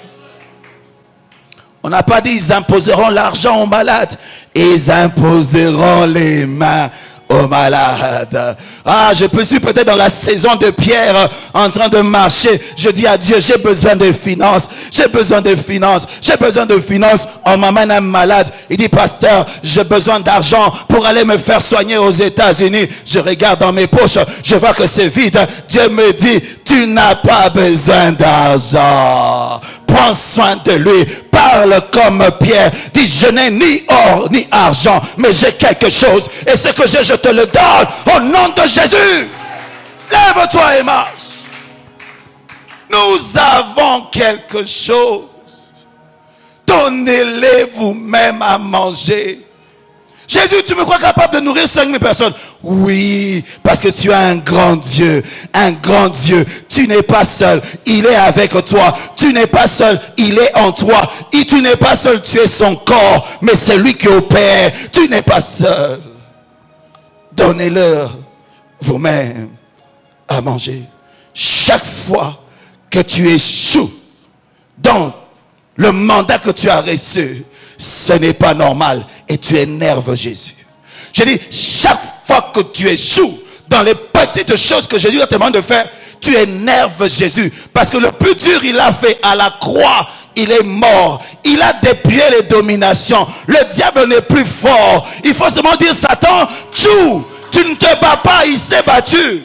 On n'a pas dit ils imposeront l'argent aux malades. Ils imposeront les mains aux malades. Ah, je suis peut-être dans la saison de Pierre en train de marcher. Je dis à Dieu, j'ai besoin de finances. J'ai besoin de finances. J'ai besoin de finances. On m'amène un malade. Il dit, pasteur, j'ai besoin d'argent pour aller me faire soigner aux États-Unis. Je regarde dans mes poches. Je vois que c'est vide. Dieu me dit, tu n'as pas besoin d'argent. Prends soin de lui. Parle comme Pierre. Dis, je n'ai ni or ni argent, mais j'ai quelque chose. Et ce que j'ai, je te le donne au nom de Jésus. Lève-toi et marche. Nous avons quelque chose. Donnez-les vous-même à manger. Jésus, tu me crois capable de nourrir 5000 personnes? Oui, parce que tu as un grand Dieu. Un grand Dieu. Tu n'es pas seul. Il est avec toi. Tu n'es pas seul. Il est en toi. Et tu n'es pas seul. Tu es son corps. Mais c'est lui qui opère. Tu n'es pas seul. Donnez-leur vous-même à manger. Chaque fois que tu échoues dans le mandat que tu as reçu, ce n'est pas normal et tu énerves Jésus. Je dis, chaque fois que tu échoues dans les petites choses que Jésus te demande de faire, tu énerves Jésus. Parce que le plus dur, il a fait à la croix. Il est mort. Il a dépouillé les dominations. Le diable n'est plus fort. Il faut seulement dire, Satan, tu ne te bats pas, il s'est battu.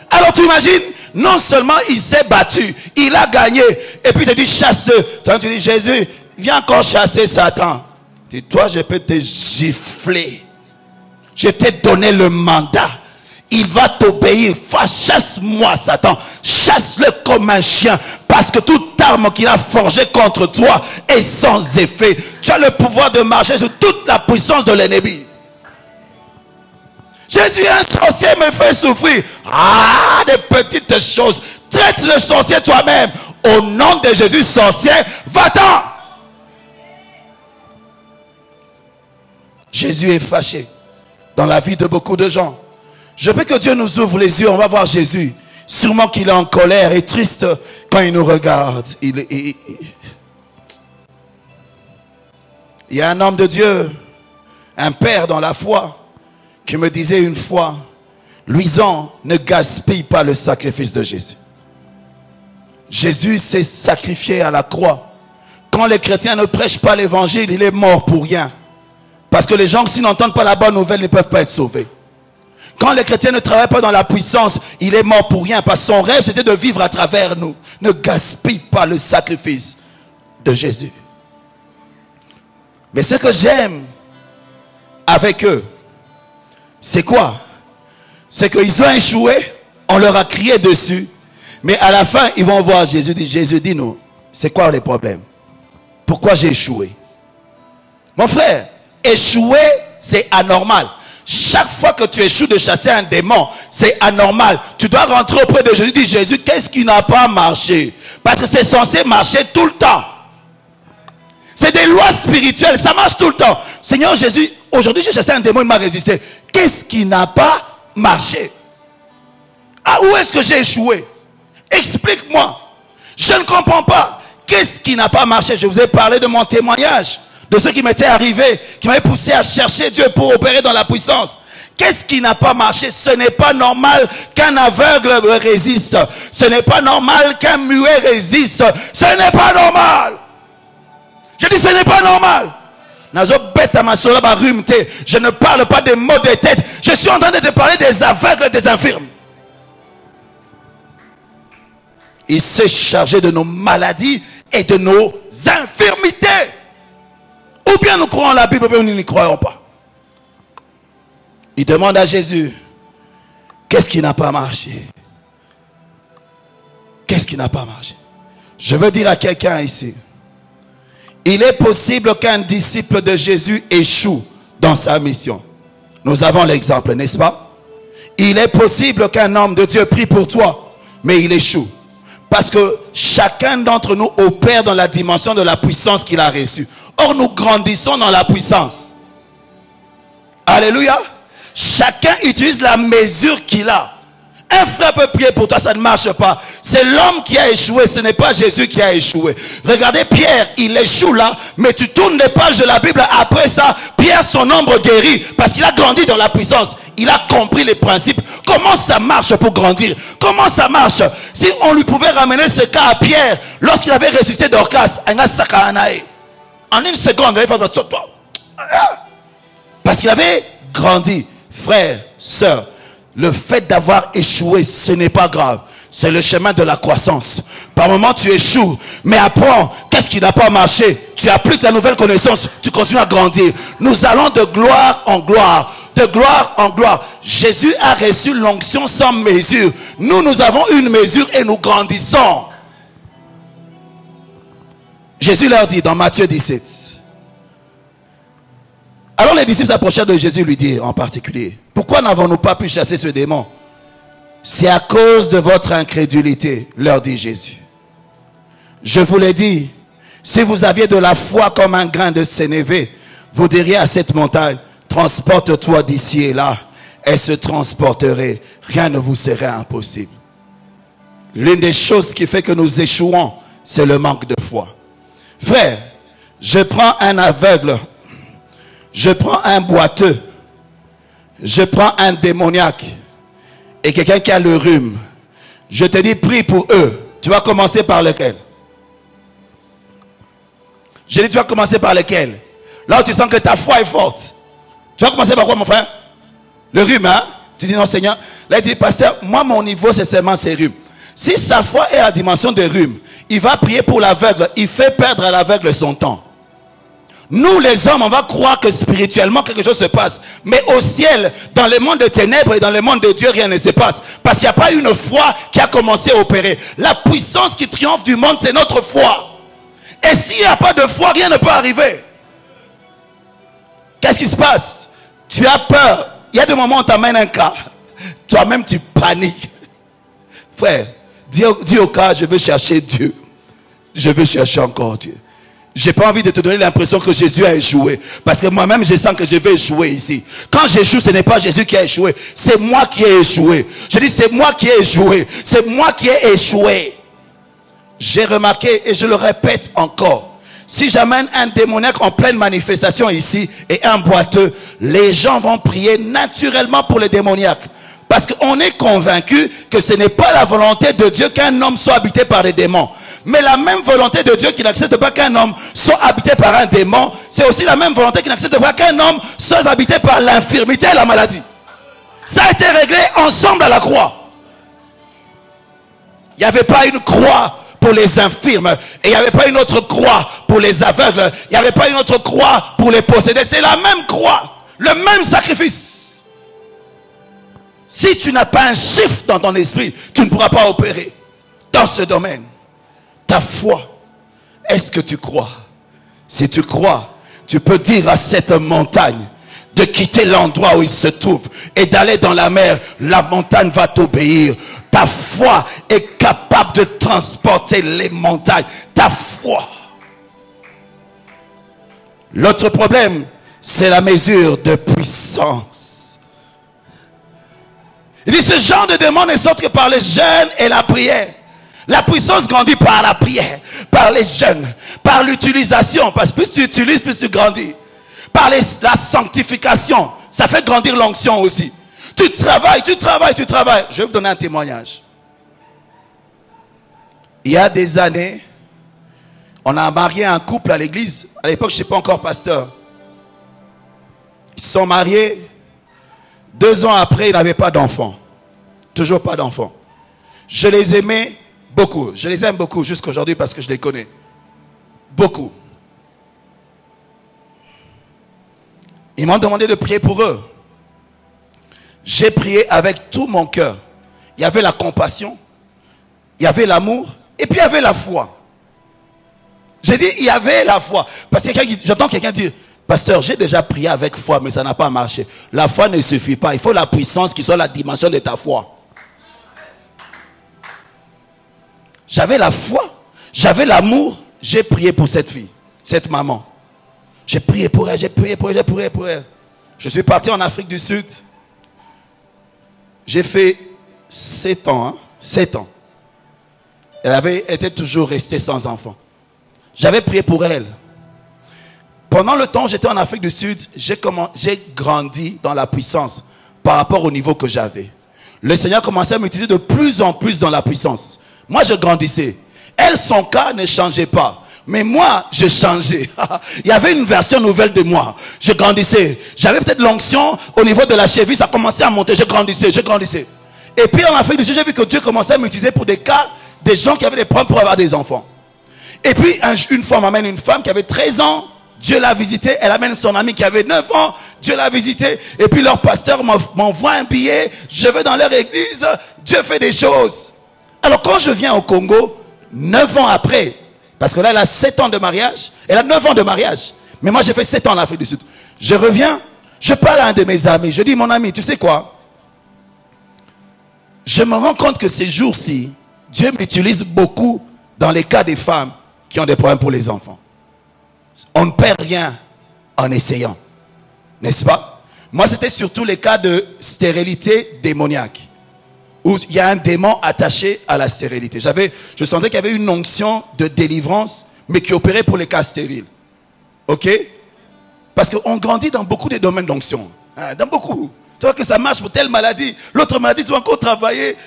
Alors tu imagines, non seulement il s'est battu, il a gagné. Et puis il te dit, chasse-le. Tu dis, Jésus, viens encore chasser Satan. Dis, toi, je peux te gifler. Je t'ai donné le mandat. Il va t'obéir. Chasse-moi, Satan. Chasse-le comme un chien. Parce que toute arme qu'il a forgée contre toi est sans effet. Tu as le pouvoir de marcher sur toute la puissance de l'ennemi. Jésus, un sorcier me fait souffrir. Ah, des petites choses. Traite le sorcier toi-même. Au nom de Jésus, sorcier, va-t'en. Jésus est fâché dans la vie de beaucoup de gens. Je veux que Dieu nous ouvre les yeux. On va voir Jésus. Sûrement qu'il est en colère et triste quand il nous regarde. Il y a un homme de Dieu, un père dans la foi, qui me disait une fois, Louison, ne gaspille pas le sacrifice de Jésus. Jésus s'est sacrifié à la croix. Quand les chrétiens ne prêchent pas l'évangile, il est mort pour rien. Parce que les gens, s'ils n'entendent pas la bonne nouvelle, ne peuvent pas être sauvés. Quand les chrétiens ne travaillent pas dans la puissance, il est mort pour rien. Parce que son rêve, c'était de vivre à travers nous. Ne gaspille pas le sacrifice de Jésus. Mais ce que j'aime avec eux, c'est quoi? C'est qu'ils ont échoué, on leur a crié dessus. Mais à la fin, ils vont voir Jésus. Jésus, dis-nous, c'est quoi les problèmes? Pourquoi j'ai échoué? Mon frère, échouer, c'est anormal. Chaque fois que tu échoues de chasser un démon, c'est anormal. Tu dois rentrer auprès de Jésus. Dis, Jésus, qu'est-ce qui n'a pas marché? Parce que c'est censé marcher tout le temps. C'est des lois spirituelles, ça marche tout le temps. Seigneur Jésus, aujourd'hui j'ai chassé un démon, il m'a résisté. Qu'est-ce qui n'a pas marché? Ah, où est-ce que j'ai échoué? Explique-moi. Je ne comprends pas. Qu'est-ce qui n'a pas marché? Je vous ai parlé de mon témoignage, de ce qui m'était arrivé, qui m'avait poussé à chercher Dieu pour opérer dans la puissance. Qu'est-ce qui n'a pas marché? Ce n'est pas normal qu'un aveugle résiste. Ce n'est pas normal qu'un muet résiste. Ce n'est pas normal. Je dis, ce n'est pas normal. Je ne parle pas des maux de tête. Je suis en train de te parler des aveugles et des infirmes. Il s'est chargé de nos maladies et de nos infirmités. Ou bien nous croyons la Bible, ou bien nous n'y croyons pas. Il demande à Jésus, qu'est-ce qui n'a pas marché? Qu'est-ce qui n'a pas marché? Je veux dire à quelqu'un ici, il est possible qu'un disciple de Jésus échoue dans sa mission. Nous avons l'exemple, n'est-ce pas? Il est possible qu'un homme de Dieu prie pour toi, mais il échoue. Parce que chacun d'entre nous opère dans la dimension de la puissance qu'il a reçue. Or, nous grandissons dans la puissance. Alléluia. Chacun utilise la mesure qu'il a. Un frère peut prier pour toi, ça ne marche pas. C'est l'homme qui a échoué, ce n'est pas Jésus qui a échoué. Regardez Pierre, il échoue là, mais tu tournes les pages de la Bible. Après ça, Pierre, son ombre guérit, parce qu'il a grandi dans la puissance. Il a compris les principes. Comment ça marche pour grandir? Comment ça marche? Si on lui pouvait ramener ce cas à Pierre, lorsqu'il avait ressuscité Dorcas, en une seconde, il avait fait parce qu'il avait grandi. Frère, sœur, le fait d'avoir échoué, ce n'est pas grave. C'est le chemin de la croissance. Par moments, tu échoues. Mais apprends, qu'est-ce qui n'a pas marché? Tu appliques la nouvelle connaissance. Tu continues à grandir. Nous allons de gloire en gloire. De gloire en gloire. Jésus a reçu l'onction sans mesure. Nous avons une mesure et nous grandissons. Jésus leur dit dans Matthieu 17. Alors les disciples s'approchèrent de Jésus, lui dirent en particulier, pourquoi n'avons-nous pas pu chasser ce démon? C'est à cause de votre incrédulité, leur dit Jésus. Je vous l'ai dit, si vous aviez de la foi comme un grain de sénévé, vous diriez à cette montagne, transporte-toi d'ici et là. Elle se transporterait, rien ne vous serait impossible. L'une des choses qui fait que nous échouons, c'est le manque de foi. Frère, je prends un aveugle, je prends un boiteux, je prends un démoniaque et quelqu'un qui a le rhume. Je te dis, prie pour eux. Tu vas commencer par lequel? Je dis, tu vas commencer par lequel? Là où tu sens que ta foi est forte. Tu vas commencer par quoi, mon frère? Le rhume, hein? Tu dis, non, Seigneur. Là, il dit, pasteur, moi, mon niveau, c'est seulement ces rhumes. Si sa foi est à la dimension de rhume, il va prier pour l'aveugle. Il fait perdre à l'aveugle son temps. Nous, les hommes, on va croire que spirituellement, quelque chose se passe. Mais au ciel, dans le monde des ténèbres et dans le monde de Dieu, rien ne se passe. Parce qu'il n'y a pas une foi qui a commencé à opérer. La puissance qui triomphe du monde, c'est notre foi. Et s'il n'y a pas de foi, rien ne peut arriver. Qu'est-ce qui se passe? Tu as peur. Il y a des moments où on t'amène un cas. Toi-même, tu paniques. Frère, dis au cas, je veux chercher Dieu. Je veux chercher encore Dieu. J'ai pas envie de te donner l'impression que Jésus a échoué. Parce que moi-même, je sens que je vais échouer ici. Quand j'échoue, ce n'est pas Jésus qui a échoué. C'est moi qui ai échoué. Je dis, c'est moi qui ai échoué. C'est moi qui ai échoué. J'ai remarqué, et je le répète encore, si j'amène un démoniaque en pleine manifestation ici, et un boiteux, les gens vont prier naturellement pour le démoniaque. Parce qu'on est convaincu que ce n'est pas la volonté de Dieu qu'un homme soit habité par des démons. Mais la même volonté de Dieu qui n'accepte pas qu'un homme soit habité par un démon, c'est aussi la même volonté qui n'accepte pas qu'un homme soit habité par l'infirmité et la maladie. Ça a été réglé ensemble à la croix. Il n'y avait pas une croix pour les infirmes, et il n'y avait pas une autre croix pour les aveugles, il n'y avait pas une autre croix pour les possédés. C'est la même croix, le même sacrifice. Si tu n'as pas un chiffre dans ton esprit, tu ne pourras pas opérer dans ce domaine. Ta foi, est-ce que tu crois? Si tu crois, tu peux dire à cette montagne de quitter l'endroit où il se trouve et d'aller dans la mer. La montagne va t'obéir. Ta foi est capable de transporter les montagnes. Ta foi. L'autre problème, c'est la mesure de puissance. Il dit, ce genre de démon ne sort que par le jeûne et la prière. La puissance grandit par la prière, par les jeûnes, par l'utilisation. Parce que plus tu utilises, plus tu grandis. Par la sanctification, ça fait grandir l'onction aussi. Tu travailles, tu travailles, tu travailles. Je vais vous donner un témoignage. Il y a des années, on a marié un couple à l'église. À l'époque, je n'étais pas encore pasteur. Ils se sont mariés. 2 ans après, ils n'avaient pas d'enfants. Toujours pas d'enfants. Je les aimais beaucoup. Je les aime beaucoup jusqu'à aujourd'hui parce que je les connais. Beaucoup. Ils m'ont demandé de prier pour eux. J'ai prié avec tout mon cœur. Il y avait la compassion, il y avait l'amour, et puis il y avait la foi. J'ai dit, il y avait la foi. Parce que j'entends quelqu'un dire, pasteur, j'ai déjà prié avec foi, mais ça n'a pas marché. La foi ne suffit pas. Il faut la puissance qui soit la dimension de ta foi. J'avais la foi, j'avais l'amour. J'ai prié pour cette fille, cette maman. J'ai prié pour elle, j'ai prié pour elle, j'ai prié pour elle. Je suis parti en Afrique du Sud. J'ai fait 7 ans. Hein? 7 ans. Elle était toujours restée sans enfant. J'avais prié pour elle. Pendant le temps où j'étais en Afrique du Sud, j'ai grandi dans la puissance par rapport au niveau que j'avais. Le Seigneur commençait à m'utiliser de plus en plus dans la puissance. Moi, je grandissais. Elle, son cas ne changeait pas. Mais moi, je changeais. Il y avait une version nouvelle de moi. Je grandissais. J'avais peut-être l'onction au niveau de la cheville. Ça commençait à monter. Je grandissais, je grandissais. Et puis en Afrique du Sud, j'ai vu que Dieu commençait à m'utiliser pour des cas, des gens qui avaient des problèmes pour avoir des enfants. Et puis une fois, on m'amène une femme qui avait 13 ans. Dieu l'a visitée. Elle amène son ami qui avait 9 ans. Dieu l'a visitée. Et puis leur pasteur m'envoie un billet. Je vais dans leur église. Dieu fait des choses. Alors quand je viens au Congo, 9 ans après, parce que là elle a 7 ans de mariage, elle a 9 ans de mariage, mais moi j'ai fait 7 ans en Afrique du Sud. Je reviens, je parle à un de mes amis, je dis, mon ami, tu sais quoi? Je me rends compte que ces jours-ci, Dieu m'utilise beaucoup dans les cas des femmes qui ont des problèmes pour les enfants. On ne perd rien en essayant, n'est-ce pas? Moi c'était surtout les cas de stérilité démoniaque, où il y a un démon attaché à la stérilité. Je sentais qu'il y avait une onction de délivrance, mais qui opérait pour les cas stériles. Ok? Parce qu'on grandit dans beaucoup de domaines d'onction. Hein, dans beaucoup. Tu vois que ça marche pour telle maladie. L'autre maladie, tu vas encore travailler.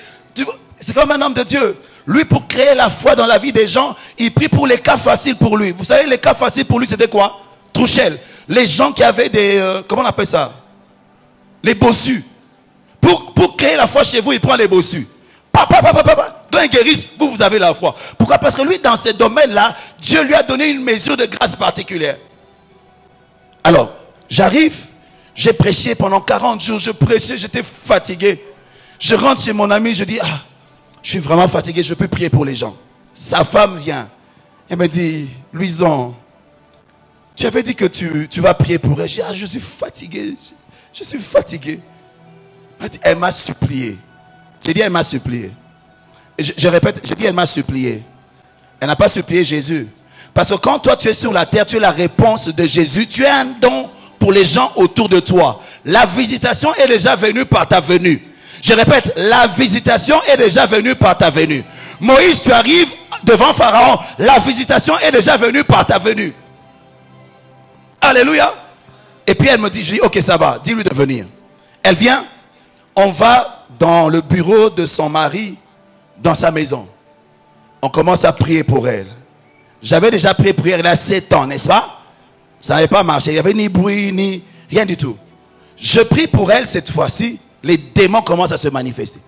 C'est comme un homme de Dieu. Lui, pour créer la foi dans la vie des gens, il prie pour les cas faciles pour lui. Vous savez, les cas faciles pour lui, c'était quoi? Trouchel. Les gens qui avaient des... comment on appelle ça? Les bossus. Pour créer la foi chez vous, il prend les bossus. Quand il guérisse, vous avez la foi. Pourquoi? Parce que lui, dans ce domaine-là, Dieu lui a donné une mesure de grâce particulière. Alors, j'arrive, j'ai prêché pendant 40 jours, je prêchais, j'étais fatigué. Je rentre chez mon ami, je dis, ah, je suis vraiment fatigué, je peux prier pour les gens. Sa femme vient, elle me dit, Louison, tu avais dit que tu vas prier pour elle. Je dis, ah, je suis fatigué, je suis fatigué. Elle m'a supplié. J'ai dit, elle m'a supplié. Je répète, j'ai dit, elle m'a supplié. Elle n'a pas supplié Jésus. Parce que quand toi tu es sur la terre, tu es la réponse de Jésus. Tu es un don pour les gens autour de toi. La visitation est déjà venue par ta venue. Je répète, la visitation est déjà venue par ta venue. Moïse, tu arrives devant Pharaon. La visitation est déjà venue par ta venue. Alléluia. Et puis elle me dit, je dis, ok, ça va, dis-lui de venir. Elle vient, on va dans le bureau de son mari, dans sa maison. On commence à prier pour elle. J'avais déjà prié pour elle il y a 7 ans, n'est-ce pas? Ça n'avait pas marché. Il n'y avait ni bruit, ni rien du tout. Je prie pour elle cette fois-ci. Les démons commencent à se manifester.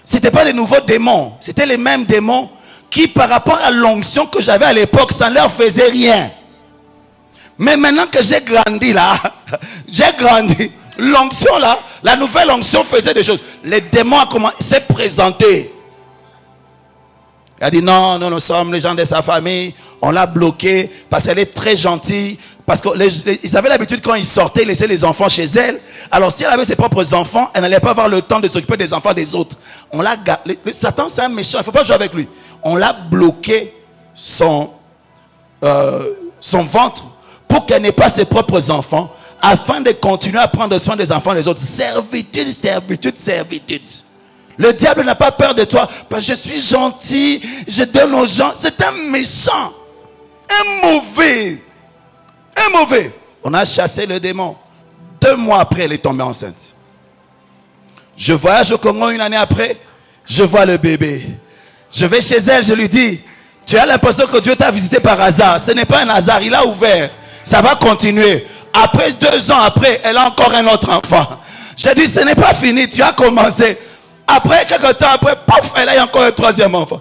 Ce n'étaient pas des nouveaux démons. C'était les mêmes démons qui, par rapport à l'onction que j'avais à l'époque, ça ne leur faisait rien. Mais maintenant que j'ai grandi là, j'ai grandi. L'onction là, la nouvelle onction faisait des choses. Les démons ont commencé à se présenter. Elle a dit non, nous sommes les gens de sa famille. On l'a bloquée parce qu'elle est très gentille. Parce qu'ils avaient l'habitude quand ils sortaient, ils laissaient les enfants chez elle. Alors si elle avait ses propres enfants, elle n'allait pas avoir le temps de s'occuper des enfants des autres. On l'a gardé. Satan c'est un méchant, il ne faut pas jouer avec lui. On l'a bloqué son ventre pour qu'elle n'ait pas ses propres enfants, afin de continuer à prendre soin des enfants des autres. Servitude, servitude, servitude. Le diable n'a pas peur de toi parce que je suis gentil, je donne aux gens. C'est un méchant, un mauvais. Un mauvais. On a chassé le démon. 2 mois après, elle est tombée enceinte. Je voyage au Congo 1 année après. Je vois le bébé. Je vais chez elle, je lui dis, tu as l'impression que Dieu t'a visité par hasard. Ce n'est pas un hasard, il a ouvert. Ça va continuer. Après 2 ans après, elle a encore un autre enfant. Je lui ai dit, ce n'est pas fini, tu as commencé. Après, quelques temps après, pouf, elle a encore un 3e enfant.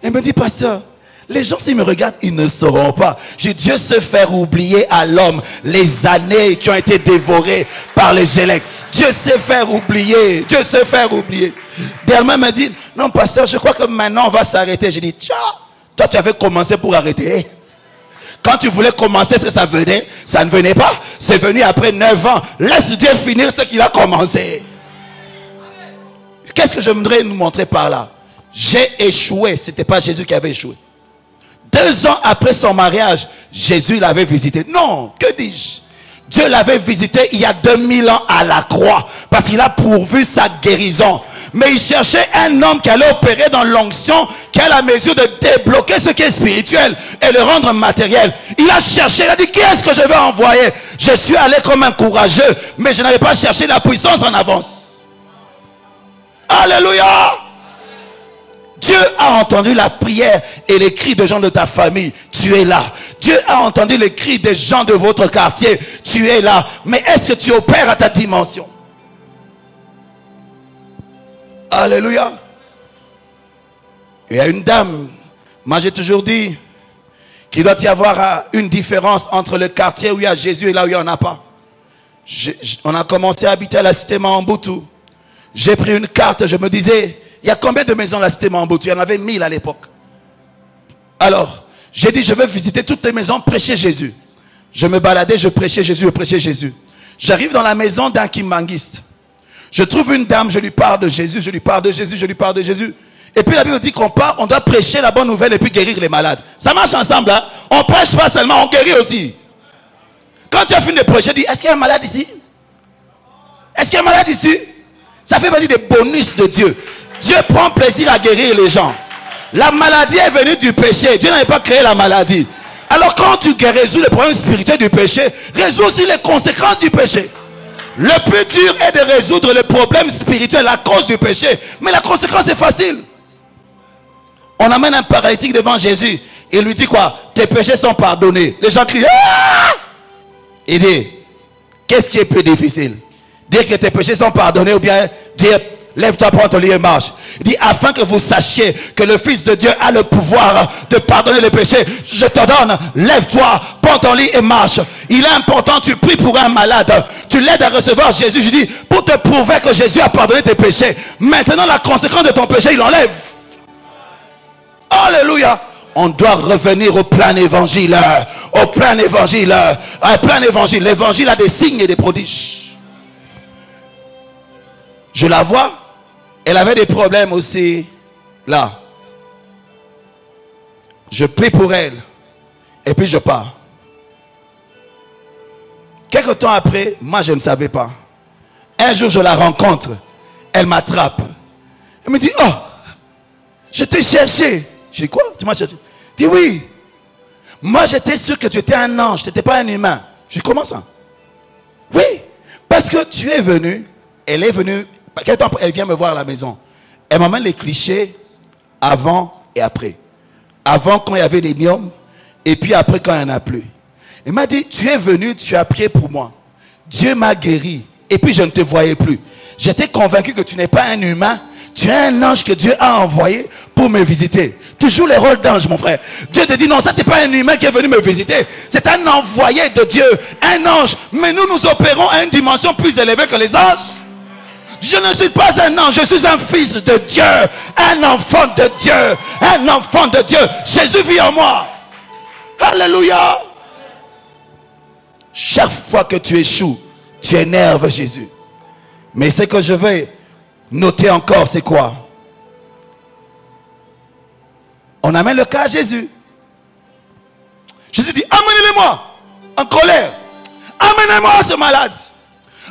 Elle me dit, pasteur, les gens s'ils me regardent, ils ne sauront pas. J'ai dit, Dieu se fait oublier à l'homme les années qui ont été dévorées par les gélèques. Dieu sait faire oublier. Dieu sait faire oublier. Dernièrement, me dit, non, pasteur, je crois que maintenant on va s'arrêter. J'ai dit, tiens, toi tu avais commencé pour arrêter. Quand tu voulais commencer, est-ce que ça venait? Ça ne venait pas. C'est venu après 9 ans. Laisse Dieu finir ce qu'il a commencé. Qu'est-ce que je voudrais nous montrer par là? J'ai échoué. Ce n'était pas Jésus qui avait échoué. 2 ans après son mariage, Jésus l'avait visité. Non, que dis-je? Dieu l'avait visité il y a 2000 ans à la croix. Parce qu'il a pourvu sa guérison. Mais il cherchait un homme qui allait opérer dans l'onction, qui a la mesure de débloquer ce qui est spirituel et le rendre matériel. Il a cherché, il a dit, qui est-ce que je vais envoyer? Je suis allé comme un courageux, mais je n'avais pas cherché la puissance en avance. Alléluia! Dieu a entendu la prière et les cris des gens de ta famille. Tu es là. Dieu a entendu les cris des gens de votre quartier. Tu es là. Mais est-ce que tu opères à ta dimension? Alléluia. Il y a une dame. Moi j'ai toujours dit qu'il doit y avoir une différence entre le quartier où il y a Jésus et là où il n'y en a pas. On a commencé à habiter à la cité Maamboutou. J'ai pris une carte, je me disais, il y a combien de maisons à la cité Maamboutou? Il y en avait 1000 à l'époque. Alors, j'ai dit, je veux visiter toutes les maisons, prêcher Jésus. Je me baladais, je prêchais Jésus, je prêchais Jésus. J'arrive dans la maison d'un kimbanguiste. Je trouve une dame, je lui parle de Jésus, je lui parle de Jésus, je lui parle de Jésus. Et puis la Bible dit qu'on part, on doit prêcher la bonne nouvelle et puis guérir les malades. Ça marche ensemble, hein? On prêche pas seulement, on guérit aussi. Quand tu as fini de prêcher, tu dis, est-ce qu'il y a un malade ici? Est-ce qu'il y a un malade ici? Ça fait partie des bonus de Dieu. Dieu prend plaisir à guérir les gens. La maladie est venue du péché. Dieu n'avait pas créé la maladie. Alors quand tu résous le problème spirituel du péché, résous aussi les conséquences du péché. Le plus dur est de résoudre le problème spirituel, la cause du péché. Mais la conséquence est facile. On amène un paralytique devant Jésus. Il lui dit quoi? Tes péchés sont pardonnés. Les gens crient. Ah! Il dit, qu'est-ce qui est plus difficile? Dire que tes péchés sont pardonnés ou bien dire, lève-toi, prends ton lit et marche. Il dit, afin que vous sachiez que le Fils de Dieu a le pouvoir de pardonner les péchés, je te donne, lève-toi, prends ton lit et marche. Il est important, tu pries pour un malade, tu l'aides à recevoir Jésus. Je dis, pour te prouver que Jésus a pardonné tes péchés, maintenant la conséquence de ton péché, il enlève. Alléluia. On doit revenir au plein évangile. Au plein évangile. Un plein évangile. L'évangile a des signes et des prodiges. Je la vois. Elle avait des problèmes aussi. Là. Je prie pour elle. Et puis je pars. Quelque temps après, moi je ne savais pas. Un jour je la rencontre. Elle m'attrape. Elle me dit, oh, je t'ai cherché. Je dis, quoi? Tu m'as cherché? Je dis, oui. Moi, j'étais sûr que tu étais un ange. Tu n'étais pas un humain. Je dis, comment ça? Oui. Parce que tu es venu. Elle est venue. Quel temps elle vient me voir à la maison. Elle m'amène les clichés avant et après. Avant, quand il y avait les gnomes. Et puis après, quand il n'y en a plus. Elle m'a dit, tu es venu, tu as prié pour moi. Dieu m'a guéri. Et puis, je ne te voyais plus. J'étais convaincu que tu n'es pas un humain. Tu es un ange que Dieu a envoyé pour me visiter. Tu joues les rôles d'ange, mon frère. Dieu te dit, non, ça c'est pas un humain qui est venu me visiter. C'est un envoyé de Dieu, un ange. Mais nous opérons à une dimension plus élevée que les anges. Je ne suis pas un ange, je suis un fils de Dieu. Un enfant de Dieu. Un enfant de Dieu. Jésus vit en moi. Alléluia. Chaque fois que tu échoues, tu énerves Jésus. Mais ce que je veux noter encore, c'est quoi? On amène le cas à Jésus. Jésus dit, amenez-le-moi en colère. Amenez-moi ce malade.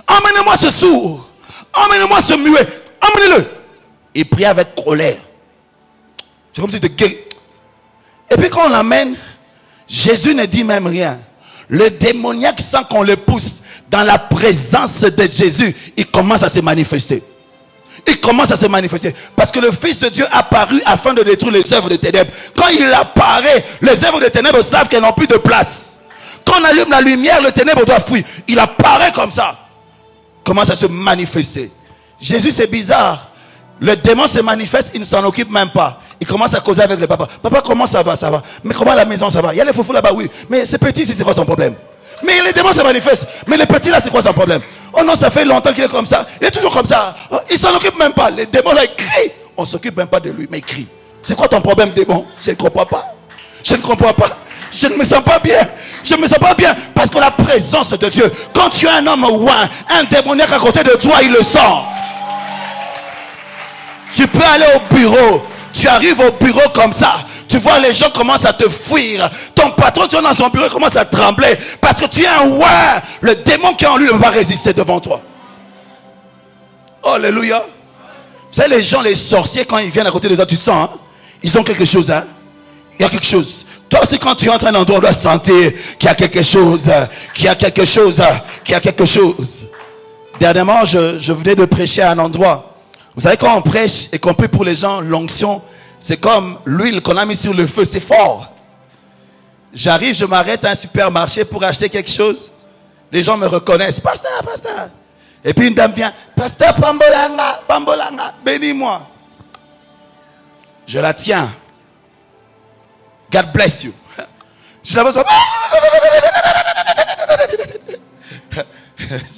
Amenez-moi ce sourd. Amenez-moi ce muet. Amenez-le. Il prie avec colère. C'est comme si tu guéris. Et puis quand on l'amène, Jésus ne dit même rien. Le démoniaque, sans qu'on le pousse dans la présence de Jésus, il commence à se manifester. Il commence à se manifester. Parce que le Fils de Dieu apparut afin de détruire les œuvres de ténèbres. Quand il apparaît, les œuvres de ténèbres savent qu'elles n'ont plus de place. Quand on allume la lumière, le ténèbre doit fuir. Il apparaît comme ça. Il commence à se manifester. Jésus, c'est bizarre. Le démon se manifeste, il ne s'en occupe même pas. Il commence à causer avec le papa. Papa, comment ça va? Ça va. Mais comment à la maison ça va? Il y a les foufous là-bas, oui. Mais ce petit, c'est quoi son problème? Mais les démons se manifestent. Mais le petit là, c'est quoi son problème? Oh non, ça fait longtemps qu'il est comme ça. Il est toujours comme ça. Oh, il s'en occupe même pas. Les démons là, ils crient. On ne s'occupe même pas de lui, mais il crie. C'est quoi ton problème, démon? Je ne comprends pas. Je ne comprends pas. Je ne me sens pas bien. Je ne me sens pas bien. Parce que la présence de Dieu, quand tu as un homme ou un démoniaque à côté de toi, il le sent. Tu peux aller au bureau. Tu arrives au bureau comme ça. Tu vois les gens commencent à te fuir. Ton patron, tu es dans son bureau, commence à trembler. Parce que tu es un ouin. Le démon qui est en lui ne va pas résister devant toi. Alléluia. Vous savez, les gens, les sorciers, quand ils viennent à côté de toi, tu sens, hein? Ils ont quelque chose. Hein? Il y a quelque chose. Toi aussi, quand tu entres à un endroit, on doit sentir qu'il y a quelque chose. Qu'il y a quelque chose. Qu'il y a quelque chose. Dernièrement, je venais de prêcher à un endroit. Vous savez, quand on prêche et qu'on prie pour les gens, l'onction, c'est comme l'huile qu'on a mis sur le feu, c'est fort. J'arrive, je m'arrête à un supermarché pour acheter quelque chose. Les gens me reconnaissent. Pasteur, pasteur. Et puis une dame vient. Pasteur Pambolanga, Pambolanga, bénis-moi. Je la tiens. God bless you. Je la vois.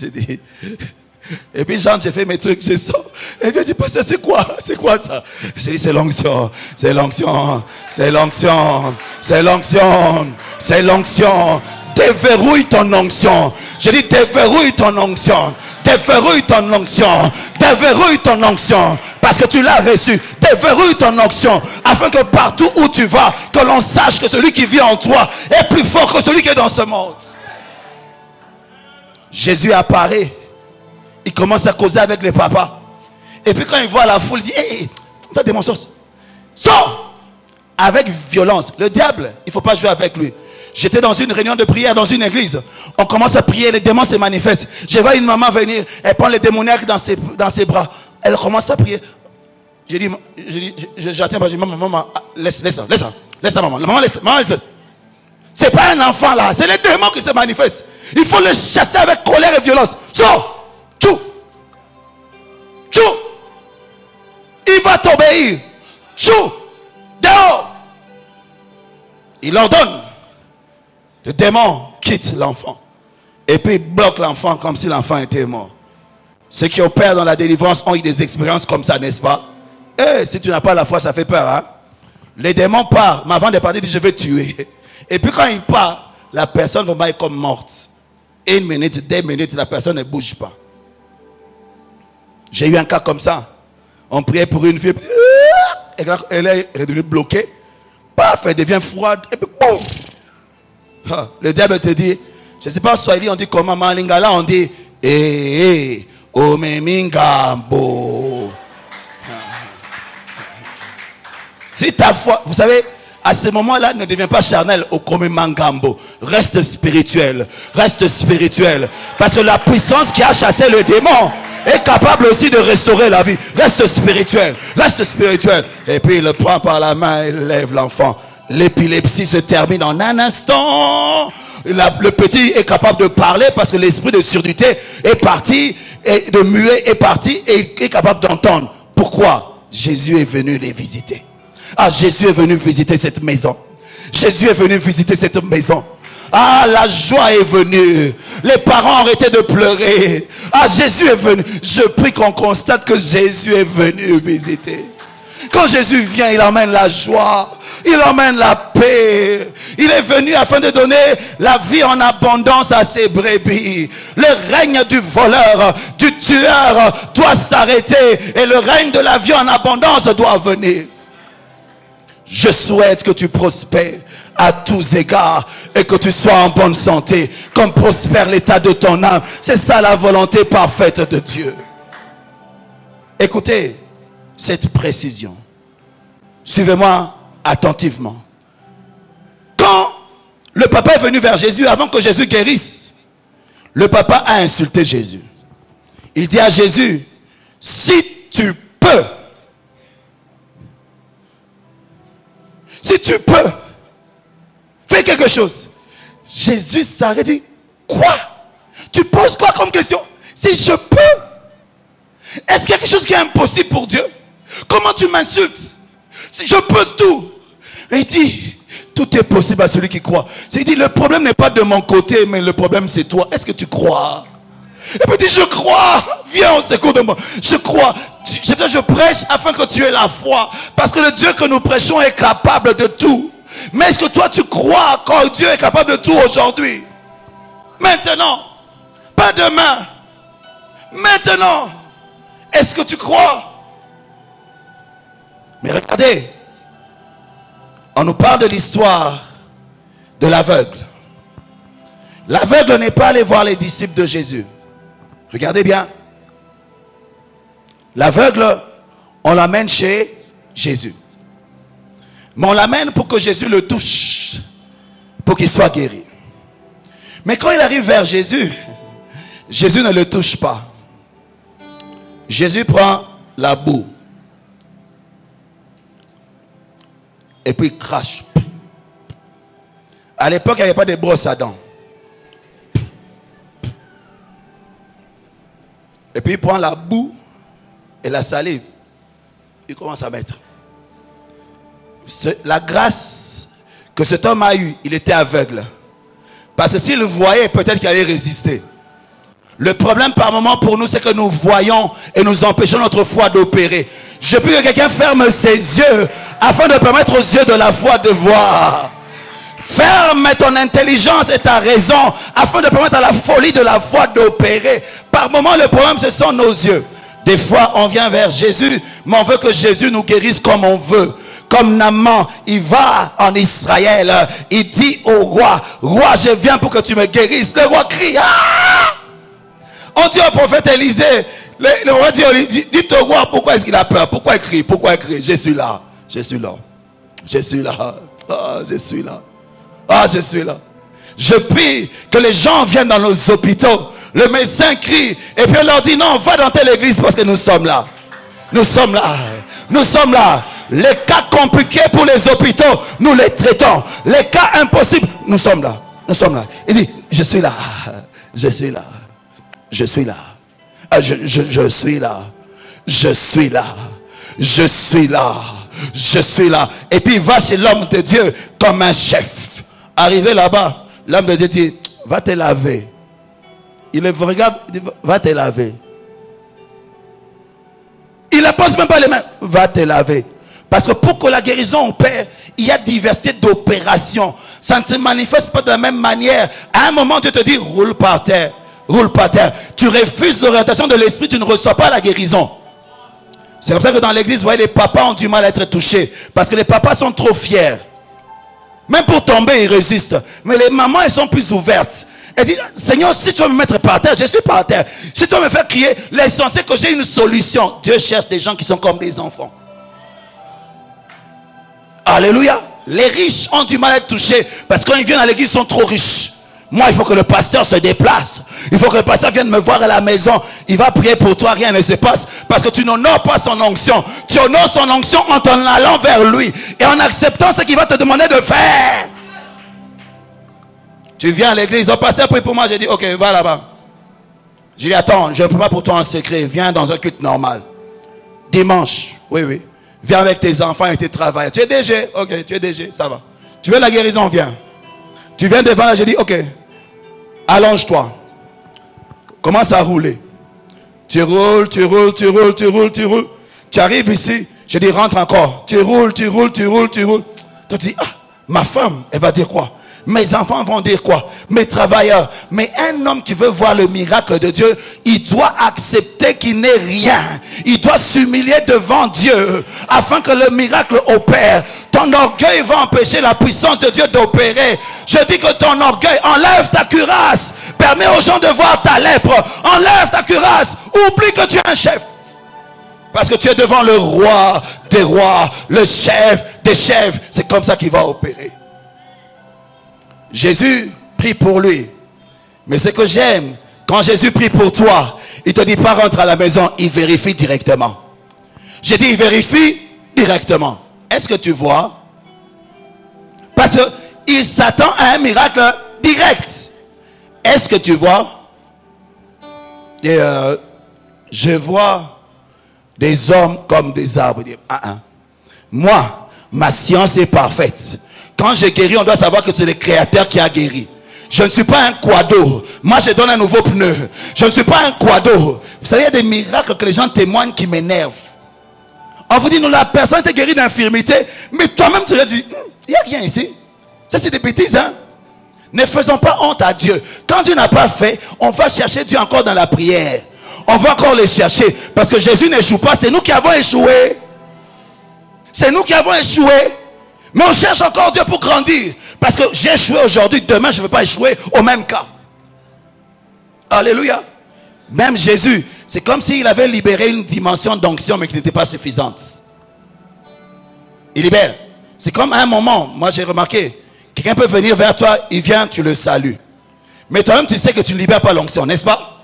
J'ai dit. Et puis j'entre, j'ai fait mes trucs, je sors. Et puis je dis, pasteur, c'est quoi? C'est quoi ça? J'ai dit, c'est l'onction, c'est l'onction, c'est l'onction, c'est l'onction, c'est l'onction. Déverrouille ton onction. J'ai dit, déverrouille ton onction. Déverrouille ton onction. Déverrouille ton onction. Parce que tu l'as reçu. Déverrouille ton onction. Afin que partout où tu vas, que l'on sache que celui qui vit en toi est plus fort que celui qui est dans ce monde. Jésus apparaît. Il commence à causer avec les papas. Et puis quand il voit la foule, il dit, hé, ça démon, sors. Sors. Avec violence. Le diable, il ne faut pas jouer avec lui. J'étais dans une réunion de prière dans une église. On commence à prier, les démons se manifestent. Je vois une maman venir, elle prend les démoniaques dans ses bras. Elle commence à prier. J'attends, je dis, maman, laisse ça, maman. Maman, laisse. C'est pas un enfant là, c'est les démons qui se manifestent. Il faut le chasser avec colère et violence. Sors! Tchou! Tchou! Il va t'obéir. Tchou! Dehors! Il ordonne. Le démon quitte l'enfant. Et puis il bloque l'enfant comme si l'enfant était mort. Ceux qui opèrent dans la délivrance ont eu des expériences comme ça, n'est-ce pas? Si tu n'as pas la foi, ça fait peur. Hein? Les démons partent, mais avant de partir, ils disent je vais tuer. Et puis quand il part, la personne va être comme morte. 1 minute, 2 minutes, la personne ne bouge pas. J'ai eu un cas comme ça. On priait pour une fille. Elle est devenue bloquée. Paf, elle devient froide. Et puis, boum. Le diable te dit, je ne sais pas en Swahili, on dit comment, mais en lingala, on dit, omemingambo. Si ta foi, vous savez, à ce moment-là, ne deviens pas charnel au omemingambo. Reste spirituel. Reste spirituel. Parce que la puissance qui a chassé le démon est capable aussi de restaurer la vie. Reste spirituel. Reste spirituel. Et puis il le prend par la main, il lève l'enfant. L'épilepsie se termine en un instant. Le petit est capable de parler parce que l'esprit de surdité est parti, et de muet est parti et est capable d'entendre. Pourquoi? Jésus est venu les visiter. Ah, Jésus est venu visiter cette maison. Jésus est venu visiter cette maison. Ah, la joie est venue. Les parents ont arrêté de pleurer. Ah, Jésus est venu. Je prie qu'on constate que Jésus est venu visiter. Quand Jésus vient, il emmène la joie. Il emmène la paix. Il est venu afin de donner la vie en abondance à ses brebis. Le règne du voleur, du tueur doit s'arrêter. Et le règne de la vie en abondance doit venir. Je souhaite que tu prospères à tous égards et que tu sois en bonne santé, comme prospère l'état de ton âme. C'est ça la volonté parfaite de Dieu. Écoutez cette précision. Suivez-moi attentivement. Quand le papa est venu vers Jésus, avant que Jésus guérisse, le papa a insulté Jésus. Il dit à Jésus, si tu peux, fais quelque chose. Jésus s'arrête et dit, quoi? Tu poses quoi comme question? Si je peux, est-ce qu'il y a quelque chose qui est impossible pour Dieu? Comment tu m'insultes? Si je peux tout. Et il dit, tout est possible à celui qui croit. Il dit, le problème n'est pas de mon côté, mais le problème c'est toi. Est-ce que tu crois? Et puis il dit, je crois. Viens au secours de moi. Je crois. Je prêche afin que tu aies la foi. Parce que le Dieu que nous prêchons est capable de tout. Mais est-ce que toi tu crois quand Dieu est capable de tout aujourd'hui? Maintenant. Pas demain. Maintenant. Est-ce que tu crois? Mais regardez. On nous parle de l'histoire de l'aveugle. L'aveugle n'est pas allé voir les disciples de Jésus. Regardez bien. L'aveugle, on l'amène chez Jésus. Mais on l'amène pour que Jésus le touche. Pour qu'il soit guéri. Mais quand il arrive vers Jésus, Jésus ne le touche pas. Jésus prend la boue. Et puis il crache. À l'époque, il n'y avait pas de brosse à dents. Et puis il prend la boue et la salive. Il commence à mettre. La grâce que cet homme a eue, il était aveugle. Parce que s'il le voyait, peut-être qu'il allait résister. Le problème par moment pour nous, c'est que nous voyons et nous empêchons notre foi d'opérer. Je prie que quelqu'un ferme ses yeux afin de permettre aux yeux de la foi de voir. Ferme ton intelligence et ta raison afin de permettre à la folie de la foi d'opérer. Par moment, le problème, ce sont nos yeux. Des fois, on vient vers Jésus, mais on veut que Jésus nous guérisse comme on veut. Comme Naaman, il va en Israël. Il dit au roi, roi, je viens pour que tu me guérisses. Le roi crie, ah! On dit au prophète Élisée, le roi dit, dites au roi pourquoi est-ce qu'il a peur, pourquoi il crie, je suis là, je suis là, je suis là, ah, je suis là. Ah, je suis là. Je prie que les gens viennent dans nos hôpitaux. Le médecin crie et puis on leur dit non, va dans telle église parce que nous sommes là. Nous sommes là. Nous sommes là. Les cas compliqués pour les hôpitaux, nous les traitons. Les cas impossibles, nous sommes là. Nous sommes là. Il dit, je suis là. Je suis là. Je suis là. Je suis là. Je suis là. Je suis là. Je suis là. Et puis il va chez l'homme de Dieu comme un chef. Arrivé là-bas, l'homme de Dieu dit, va te laver. Il le regarde, il dit, va te laver. Il ne pose même pas les mains. Va te laver. Parce que pour que la guérison opère, il y a diversité d'opérations. Ça ne se manifeste pas de la même manière. À un moment, Dieu te dit, roule par terre. Roule par terre. Tu refuses l'orientation de l'esprit, tu ne reçois pas la guérison. C'est comme ça que dans l'église, vous voyez, les papas ont du mal à être touchés. Parce que les papas sont trop fiers. Même pour tomber, ils résistent. Mais les mamans, elles sont plus ouvertes. Elles disent, Seigneur, si tu vas me mettre par terre, je suis par terre. Si tu vas me faire crier, l'essentiel que j'ai une solution. Dieu cherche des gens qui sont comme des enfants. Alléluia. Les riches ont du mal à être touchés. Parce que quand ils viennent à l'église, ils sont trop riches. Moi, il faut que le pasteur se déplace. Il faut que le pasteur vienne me voir à la maison. Il va prier pour toi, rien ne se passe. Parce que tu n'honores pas son onction. Tu honores son onction en t'en allant vers lui. Et en acceptant ce qu'il va te demander de faire. Tu viens à l'église, oh pasteur, prie pour moi. J'ai dit, ok, va là-bas. J'ai dit, attends, je ne prie pas pour toi en secret. Viens dans un culte normal. Dimanche, oui, oui. Viens avec tes enfants et tes travailleurs. Tu es DG, ok, tu es DG, ça va. Tu veux la guérison, viens. Tu viens devant là, j'ai dit, ok, allonge-toi. Commence à rouler. Tu roules, tu roules, tu roules, tu roules, tu roules. Tu arrives ici, je dis, rentre encore. Tu roules, tu roules, tu roules, tu roules. Tu dis, ah, ma femme, elle va dire quoi? Mes enfants vont dire quoi? Mes travailleurs. Mais un homme qui veut voir le miracle de Dieu, il doit accepter qu'il n'est rien. Il doit s'humilier devant Dieu afin que le miracle opère. Ton orgueil va empêcher la puissance de Dieu d'opérer. Je dis que ton orgueil, enlève ta cuirasse. Permets aux gens de voir ta lèpre. Enlève ta cuirasse. Oublie que tu es un chef. Parce que tu es devant le roi des rois, le chef des chefs. C'est comme ça qu'il va opérer. Jésus prie pour lui. Mais ce que j'aime, quand Jésus prie pour toi, il te dit pas rentre à la maison, il vérifie directement. J'ai dit il vérifie directement. Est-ce que tu vois? Parce qu'il s'attend à un miracle direct. Est-ce que tu vois? Et je vois des hommes comme des arbres. Moi, ma science est parfaite. Quand j'ai guéri, on doit savoir que c'est le Créateur qui a guéri. Je ne suis pas un quado. Moi, je donne un nouveau pneu. Je ne suis pas un quado. Vous savez, il y a des miracles que les gens témoignent qui m'énervent. On vous dit, non, la personne était guérie d'infirmité. Mais toi-même, tu leur dis, il n'y a rien ici. Ça, c'est des bêtises, hein. Ne faisons pas honte à Dieu. Quand Dieu n'a pas fait, on va chercher Dieu encore dans la prière. On va encore le chercher. Parce que Jésus n'échoue pas. C'est nous qui avons échoué. C'est nous qui avons échoué. Mais on cherche encore Dieu pour grandir. Parce que j'ai échoué aujourd'hui, demain je ne vais pas échouer au même cas. Alléluia. Même Jésus, c'est comme s'il avait libéré une dimension d'onction mais qui n'était pas suffisante. Il libère. C'est comme à un moment, moi j'ai remarqué, quelqu'un peut venir vers toi, il vient, tu le salues. Mais toi-même tu sais que tu ne libères pas l'onction, n'est-ce pas?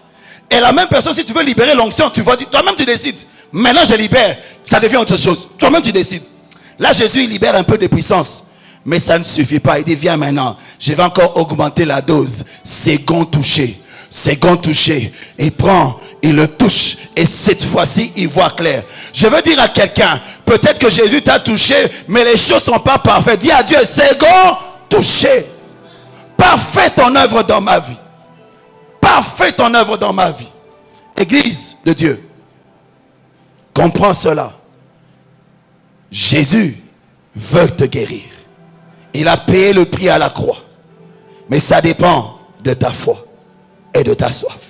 Et la même personne, si tu veux libérer l'onction, tu vas dire, toi-même tu décides. Maintenant je libère, ça devient autre chose. Toi-même tu décides. Là, Jésus, il libère un peu de puissance. Mais ça ne suffit pas. Il dit, viens maintenant. Je vais encore augmenter la dose. Second touché. Second touché. Il prend, il le touche. Et cette fois-ci, il voit clair. Je veux dire à quelqu'un, peut-être que Jésus t'a touché, mais les choses ne sont pas parfaites. Dis à Dieu, second touché. Parfait ton œuvre dans ma vie. Parfait ton œuvre dans ma vie. Église de Dieu. Comprends cela. Jésus veut te guérir. Il a payé le prix à la croix. Mais ça dépend de ta foi et de ta soif.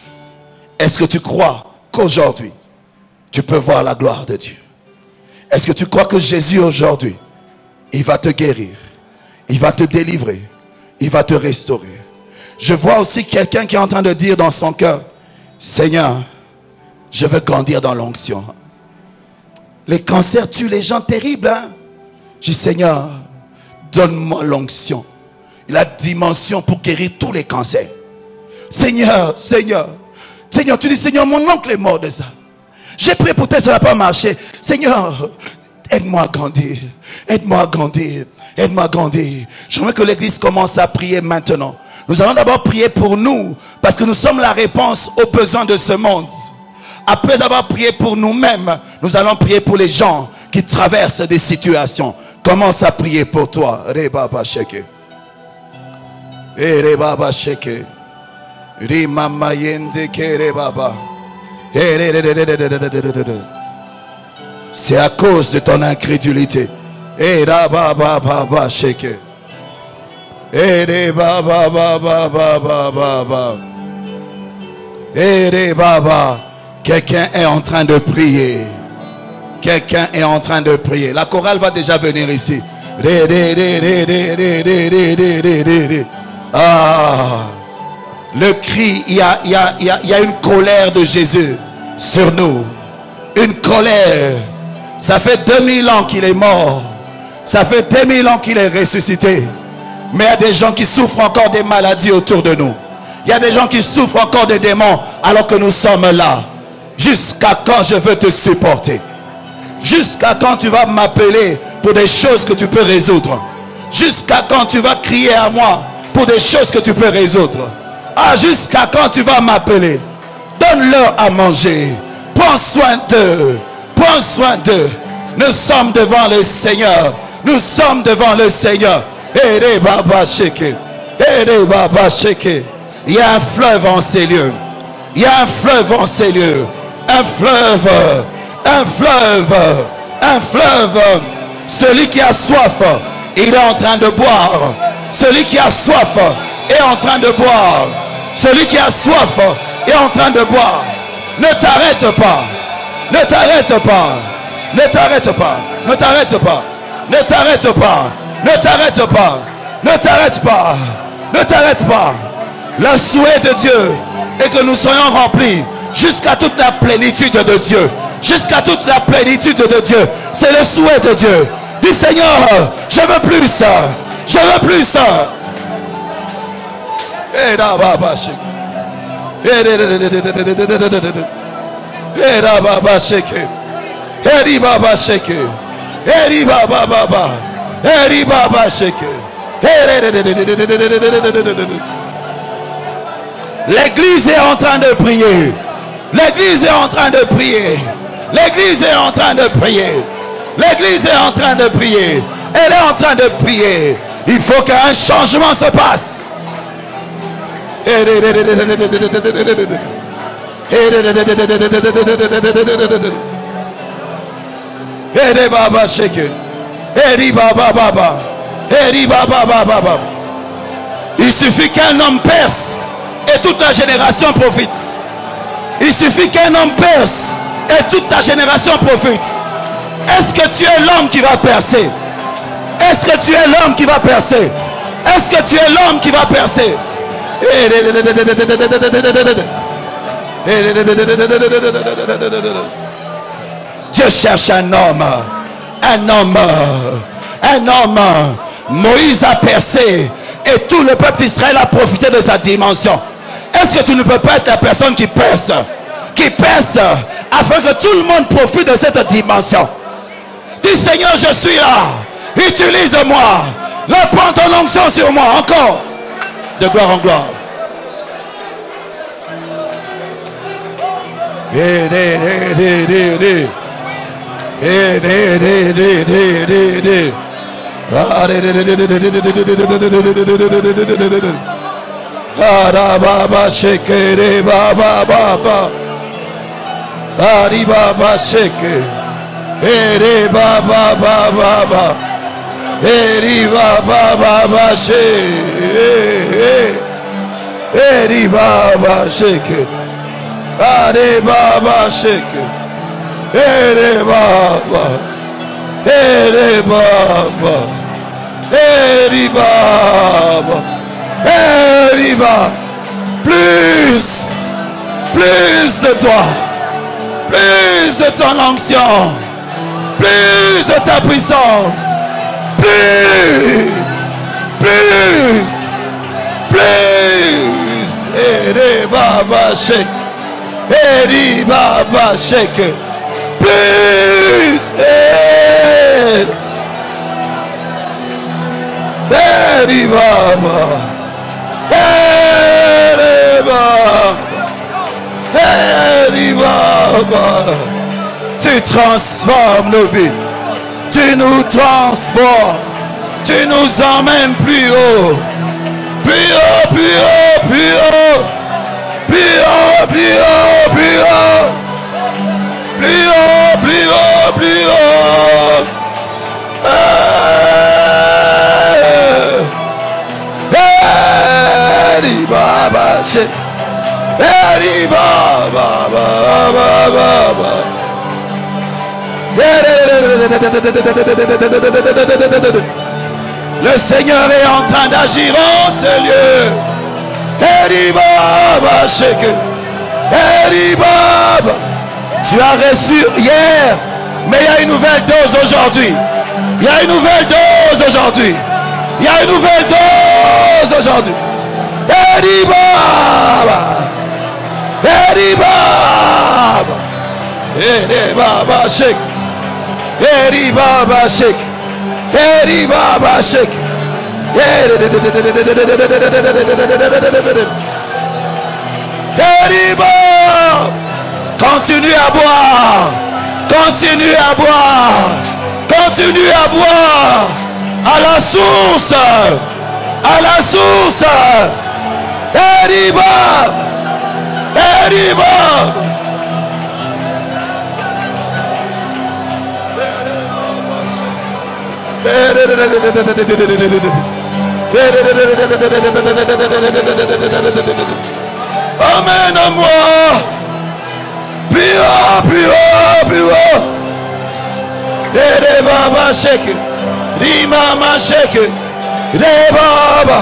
Est-ce que tu crois qu'aujourd'hui, tu peux voir la gloire de Dieu? Est-ce que tu crois que Jésus aujourd'hui, il va te guérir, il va te délivrer, il va te restaurer? Je vois aussi quelqu'un qui est en train de dire dans son cœur, Seigneur, je veux grandir dans l'onction. Les cancers tuent les gens terribles. Hein? Je dis, Seigneur, donne-moi l'onction. la dimension pour guérir tous les cancers. Seigneur, Seigneur, Seigneur, tu dis, Seigneur, mon oncle est mort de ça. J'ai prié pour toi, ça n'a pas marché. Seigneur, aide-moi à grandir. Aide-moi à grandir. Aide-moi à grandir. J'aimerais que l'église commence à prier maintenant. Nous allons d'abord prier pour nous, parce que nous sommes la réponse aux besoins de ce monde. Après avoir prié pour nous-mêmes, nous allons prier pour les gens qui traversent des situations. Commence à prier pour toi. Rebaba sheke. Rebaba sheke. Rimama yende ke rebaba. C'est à cause de ton incrédulité. Rebaba sheke. Quelqu'un est en train de prier. Quelqu'un est en train de prier. La chorale va déjà venir ici. Ah, le cri, il y a une colère de Jésus sur nous. Une colère. Ça fait 2000 ans qu'il est mort. Ça fait 2000 ans qu'il est ressuscité. Mais il y a des gens qui souffrent encore des maladies autour de nous. Il y a des gens qui souffrent encore des démons alors que nous sommes là. Jusqu'à quand je veux te supporter? Jusqu'à quand tu vas m'appeler pour des choses que tu peux résoudre? Jusqu'à quand tu vas crier à moi pour des choses que tu peux résoudre? Ah, jusqu'à quand tu vas m'appeler? Donne-leur à manger. Prends soin d'eux. Prends soin d'eux. Nous sommes devant le Seigneur. Nous sommes devant le Seigneur. Il y a un fleuve en ces lieux. Il y a un fleuve en ces lieux. Un fleuve. Un fleuve. Un fleuve. Celui qui a soif, il est en train de boire. Celui qui a soif est en train de boire. Celui qui a soif est en train de boire. Ne t'arrête pas. Ne t'arrête pas. Ne t'arrête pas. Ne t'arrête pas. Ne t'arrête pas. Ne t'arrête pas. Ne t'arrête pas. Ne t'arrête pas. Le souhait de Dieu est que nous soyons remplis jusqu'à toute la plénitude de Dieu. Jusqu'à toute la plénitude de Dieu. C'est le souhait de Dieu. Dis Seigneur, je veux plus ça. Je veux plus ça. L'église est en train de prier. L'église est en train de prier. L'église est en train de prier. L'église est en train de prier. Elle est en train de prier. Il faut qu'un changement se passe. Il suffit qu'un homme perce et toute la génération profite. Il suffit qu'un homme perce et toute ta génération profite. Est-ce que tu es l'homme qui va percer? Est-ce que tu es l'homme qui va percer? Est-ce que tu es l'homme qui va percer? Dieu cherche un homme. Un homme. Un homme. Moïse a percé et tout le peuple d'Israël a profité de sa dimension. Est-ce que tu ne peux pas être la personne qui perce? Qui perce afin que tout le monde profite de cette dimension. Dis Seigneur, je suis là. Utilise-moi. Répands ton onction sur moi. Encore. De gloire en gloire. Baba sheke baba baba Ari baba sheke ere baba baba eri baba baba she eri baba sheke are baba sheke ere baba eri baba Riva, plus de toi, plus de ton onction, plus de ta puissance, plus Plus. Plus. Eri Baba Shake. Eri Baba Shake. Plus. Eri Baba. Eri Baba. Eri Baba. Tu transformes nos vies. Tu nous transformes. Tu nous emmènes plus haut. Plus haut, plus haut, plus haut. Plus haut, plus haut, plus haut. Plus haut, plus haut, plus haut. Eri Baba Shake. Eri Baba Baba. Le Seigneur est en train d'agir en ce lieu. Eri Baba Shake. Eri Baba. Tu as reçu hier, mais il y a une nouvelle dose aujourd'hui. Il y a une nouvelle dose aujourd'hui. Il y a une nouvelle dose aujourd'hui. Eri Baba. Eri Baba. Eri Baba Shake. Eri Baba Shake. Eri Baba Shake. Eri Baba. Continue à boire. Continue à boire. Continue à boire. À la source. À la source. Eri Baba. Eri Baba. Emmène-moi plus haut, plus haut, plus haut. Eri Baba Shake. Rimama Shake. Eri Baba.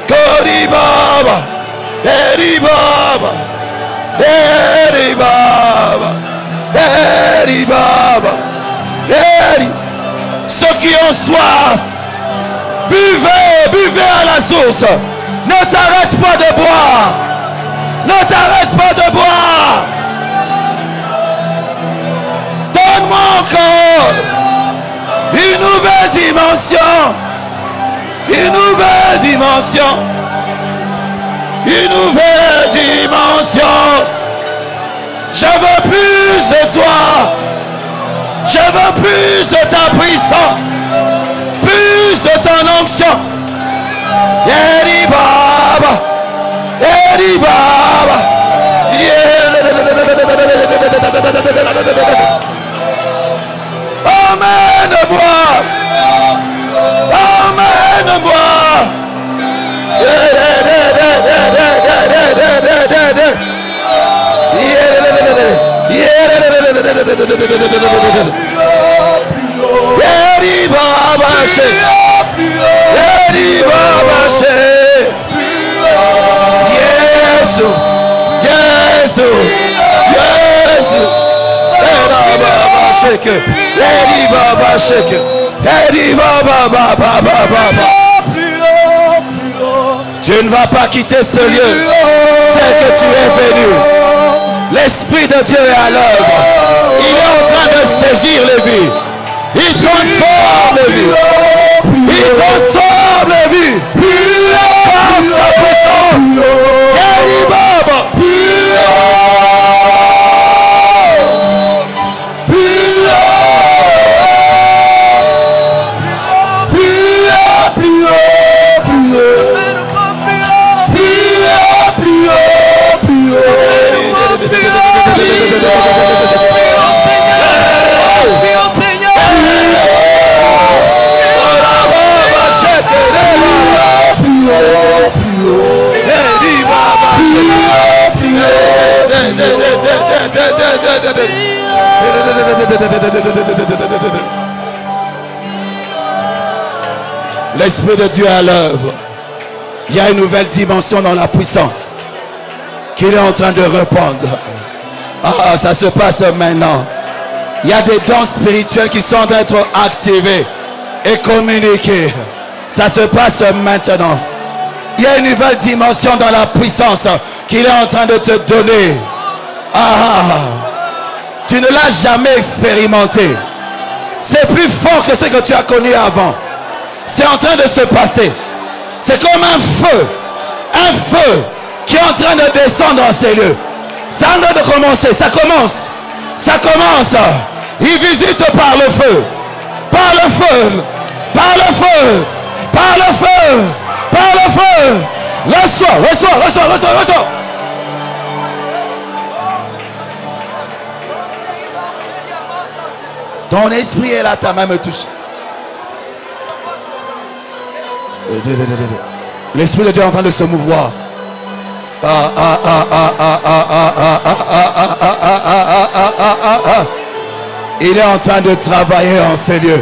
Kori Baba. Eri Baba. Eri Baba. Eri Baba. Eri. Ceux qui ont soif, buvez, buvez à la source. Ne t'arrête pas de boire. Ne t'arrête pas de boire. Donne-moi encore une nouvelle dimension. Une nouvelle dimension. Une nouvelle dimension. Je veux plus de toi. Je veux plus de ta puissance. Plus de ton onction. Eri Baba. Eri Baba. Emmène-moi. Emmène-moi. Eri Baba Shake. Eri Baba Shake. Yesu. Yesu. Yesu. Eri Baba Shake. Eri Baba Shake. Eri Baba Baba Baba. Tu ne vas pas quitter ce lieu tel que tu es venu. L'Esprit de Dieu est à l'œuvre. Il est en train de saisir les vies. Il transforme les vies. Il transforme les vies. Par sa puissance. Eri Baba. L'Esprit de Dieu est à l'œuvre. Il y a une nouvelle dimension dans la puissance qu'il est en train de répandre. Ah, ça se passe maintenant. Il y a des dons spirituels qui sont en train d'être activés et communiqués. Ça se passe maintenant. Il y a une nouvelle dimension dans la puissance qu'il est en train de te donner. Tu ne l'as jamais expérimenté. C'est plus fort que ce que tu as connu avant. C'est en train de se passer. C'est comme un feu qui est en train de descendre dans ces lieux. C'est en train de commencer. Ça commence. Ça commence. Il visite par le feu. Par le feu. Par le feu. Par le feu. Par le feu. Reçois. Ton esprit est là, ta main me touche. L'esprit de Dieu est en train de se mouvoir. Il est en train de travailler en ces lieux.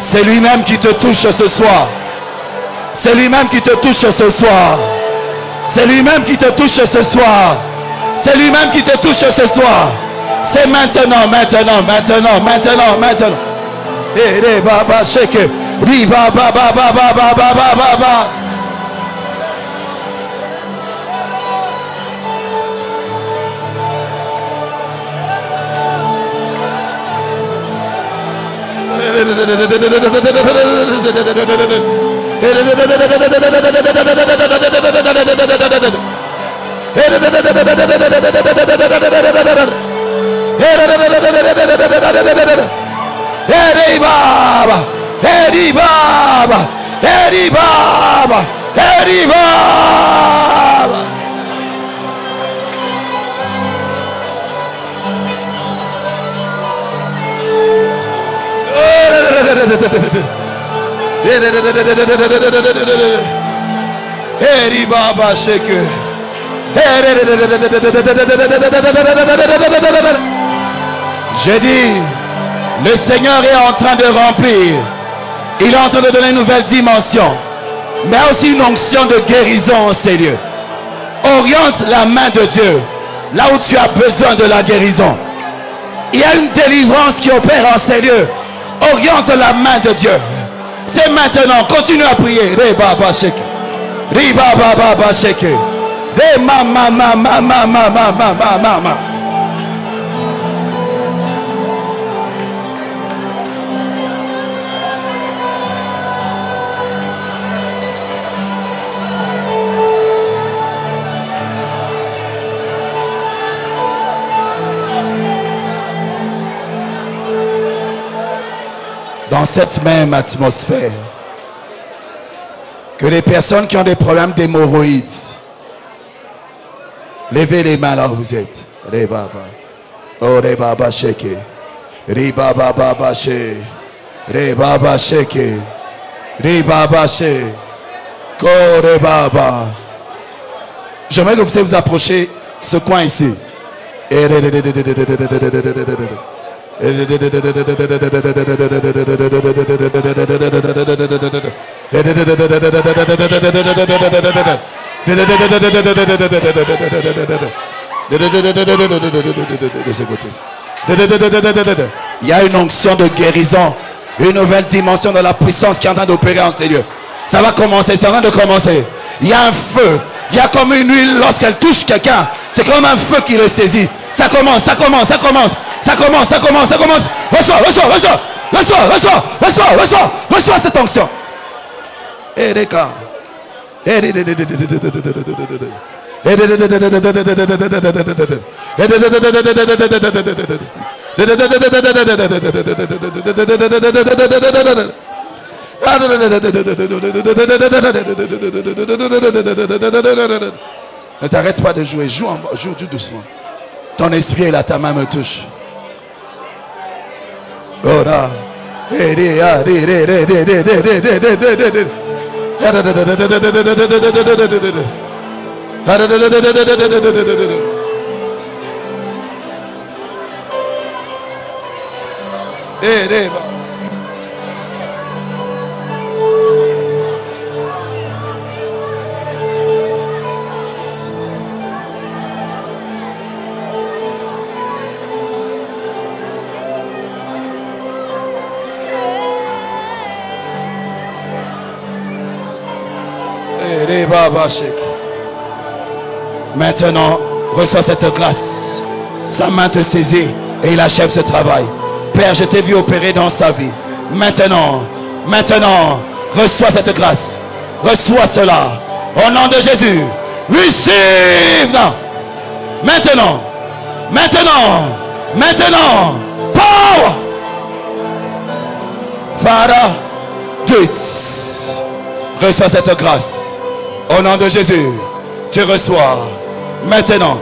C'est lui-même qui te touche ce soir. C'est lui-même qui te touche ce soir. C'est lui-même qui te touche ce soir. C'est lui-même qui te touche ce soir. C'est maintenant. Baba shake. Riba baba. J'ai dit, le Seigneur est en train de remplir. Il est en train de donner une nouvelle dimension, mais aussi une onction de guérison en ces lieux. Oriente la main de Dieu là où tu as besoin de la guérison. Il y a une délivrance qui opère en ces lieux. Oriente la main de Dieu. C'est maintenant. Continue à prier. Dans cette même atmosphère, que les personnes qui ont des problèmes d'hémorroïdes, levez les mains là où vous êtes. Oh, les baba shake. Les baba baba shake. Les baba shake. Les baba shake. Kore baba. J'aimerais que vous puissiez vous approcher ce coin ici. Il y a une onction de guérison, une nouvelle dimension de la puissance qui est en train d'opérer en ces lieux. Ça va commencer, c'est en train de commencer. Il y a un feu, il y a comme une huile lorsqu'elle touche quelqu'un. C'est comme un feu qui le saisit. Ça commence. Reçois cette onction. Ne t'arrête pas de jouer, joue doucement. Ton esprit est là, ta main me touche. Oh là. Maintenant, reçois cette grâce. Sa main te saisit et il achève ce travail. Père, je t'ai vu opérer dans sa vie. Maintenant, reçois cette grâce. Reçois cela. Au nom de Jésus. Receive now. Maintenant. Power. Father, do it. Reçois cette grâce. Au nom de Jésus. Tu reçois. Maintenant.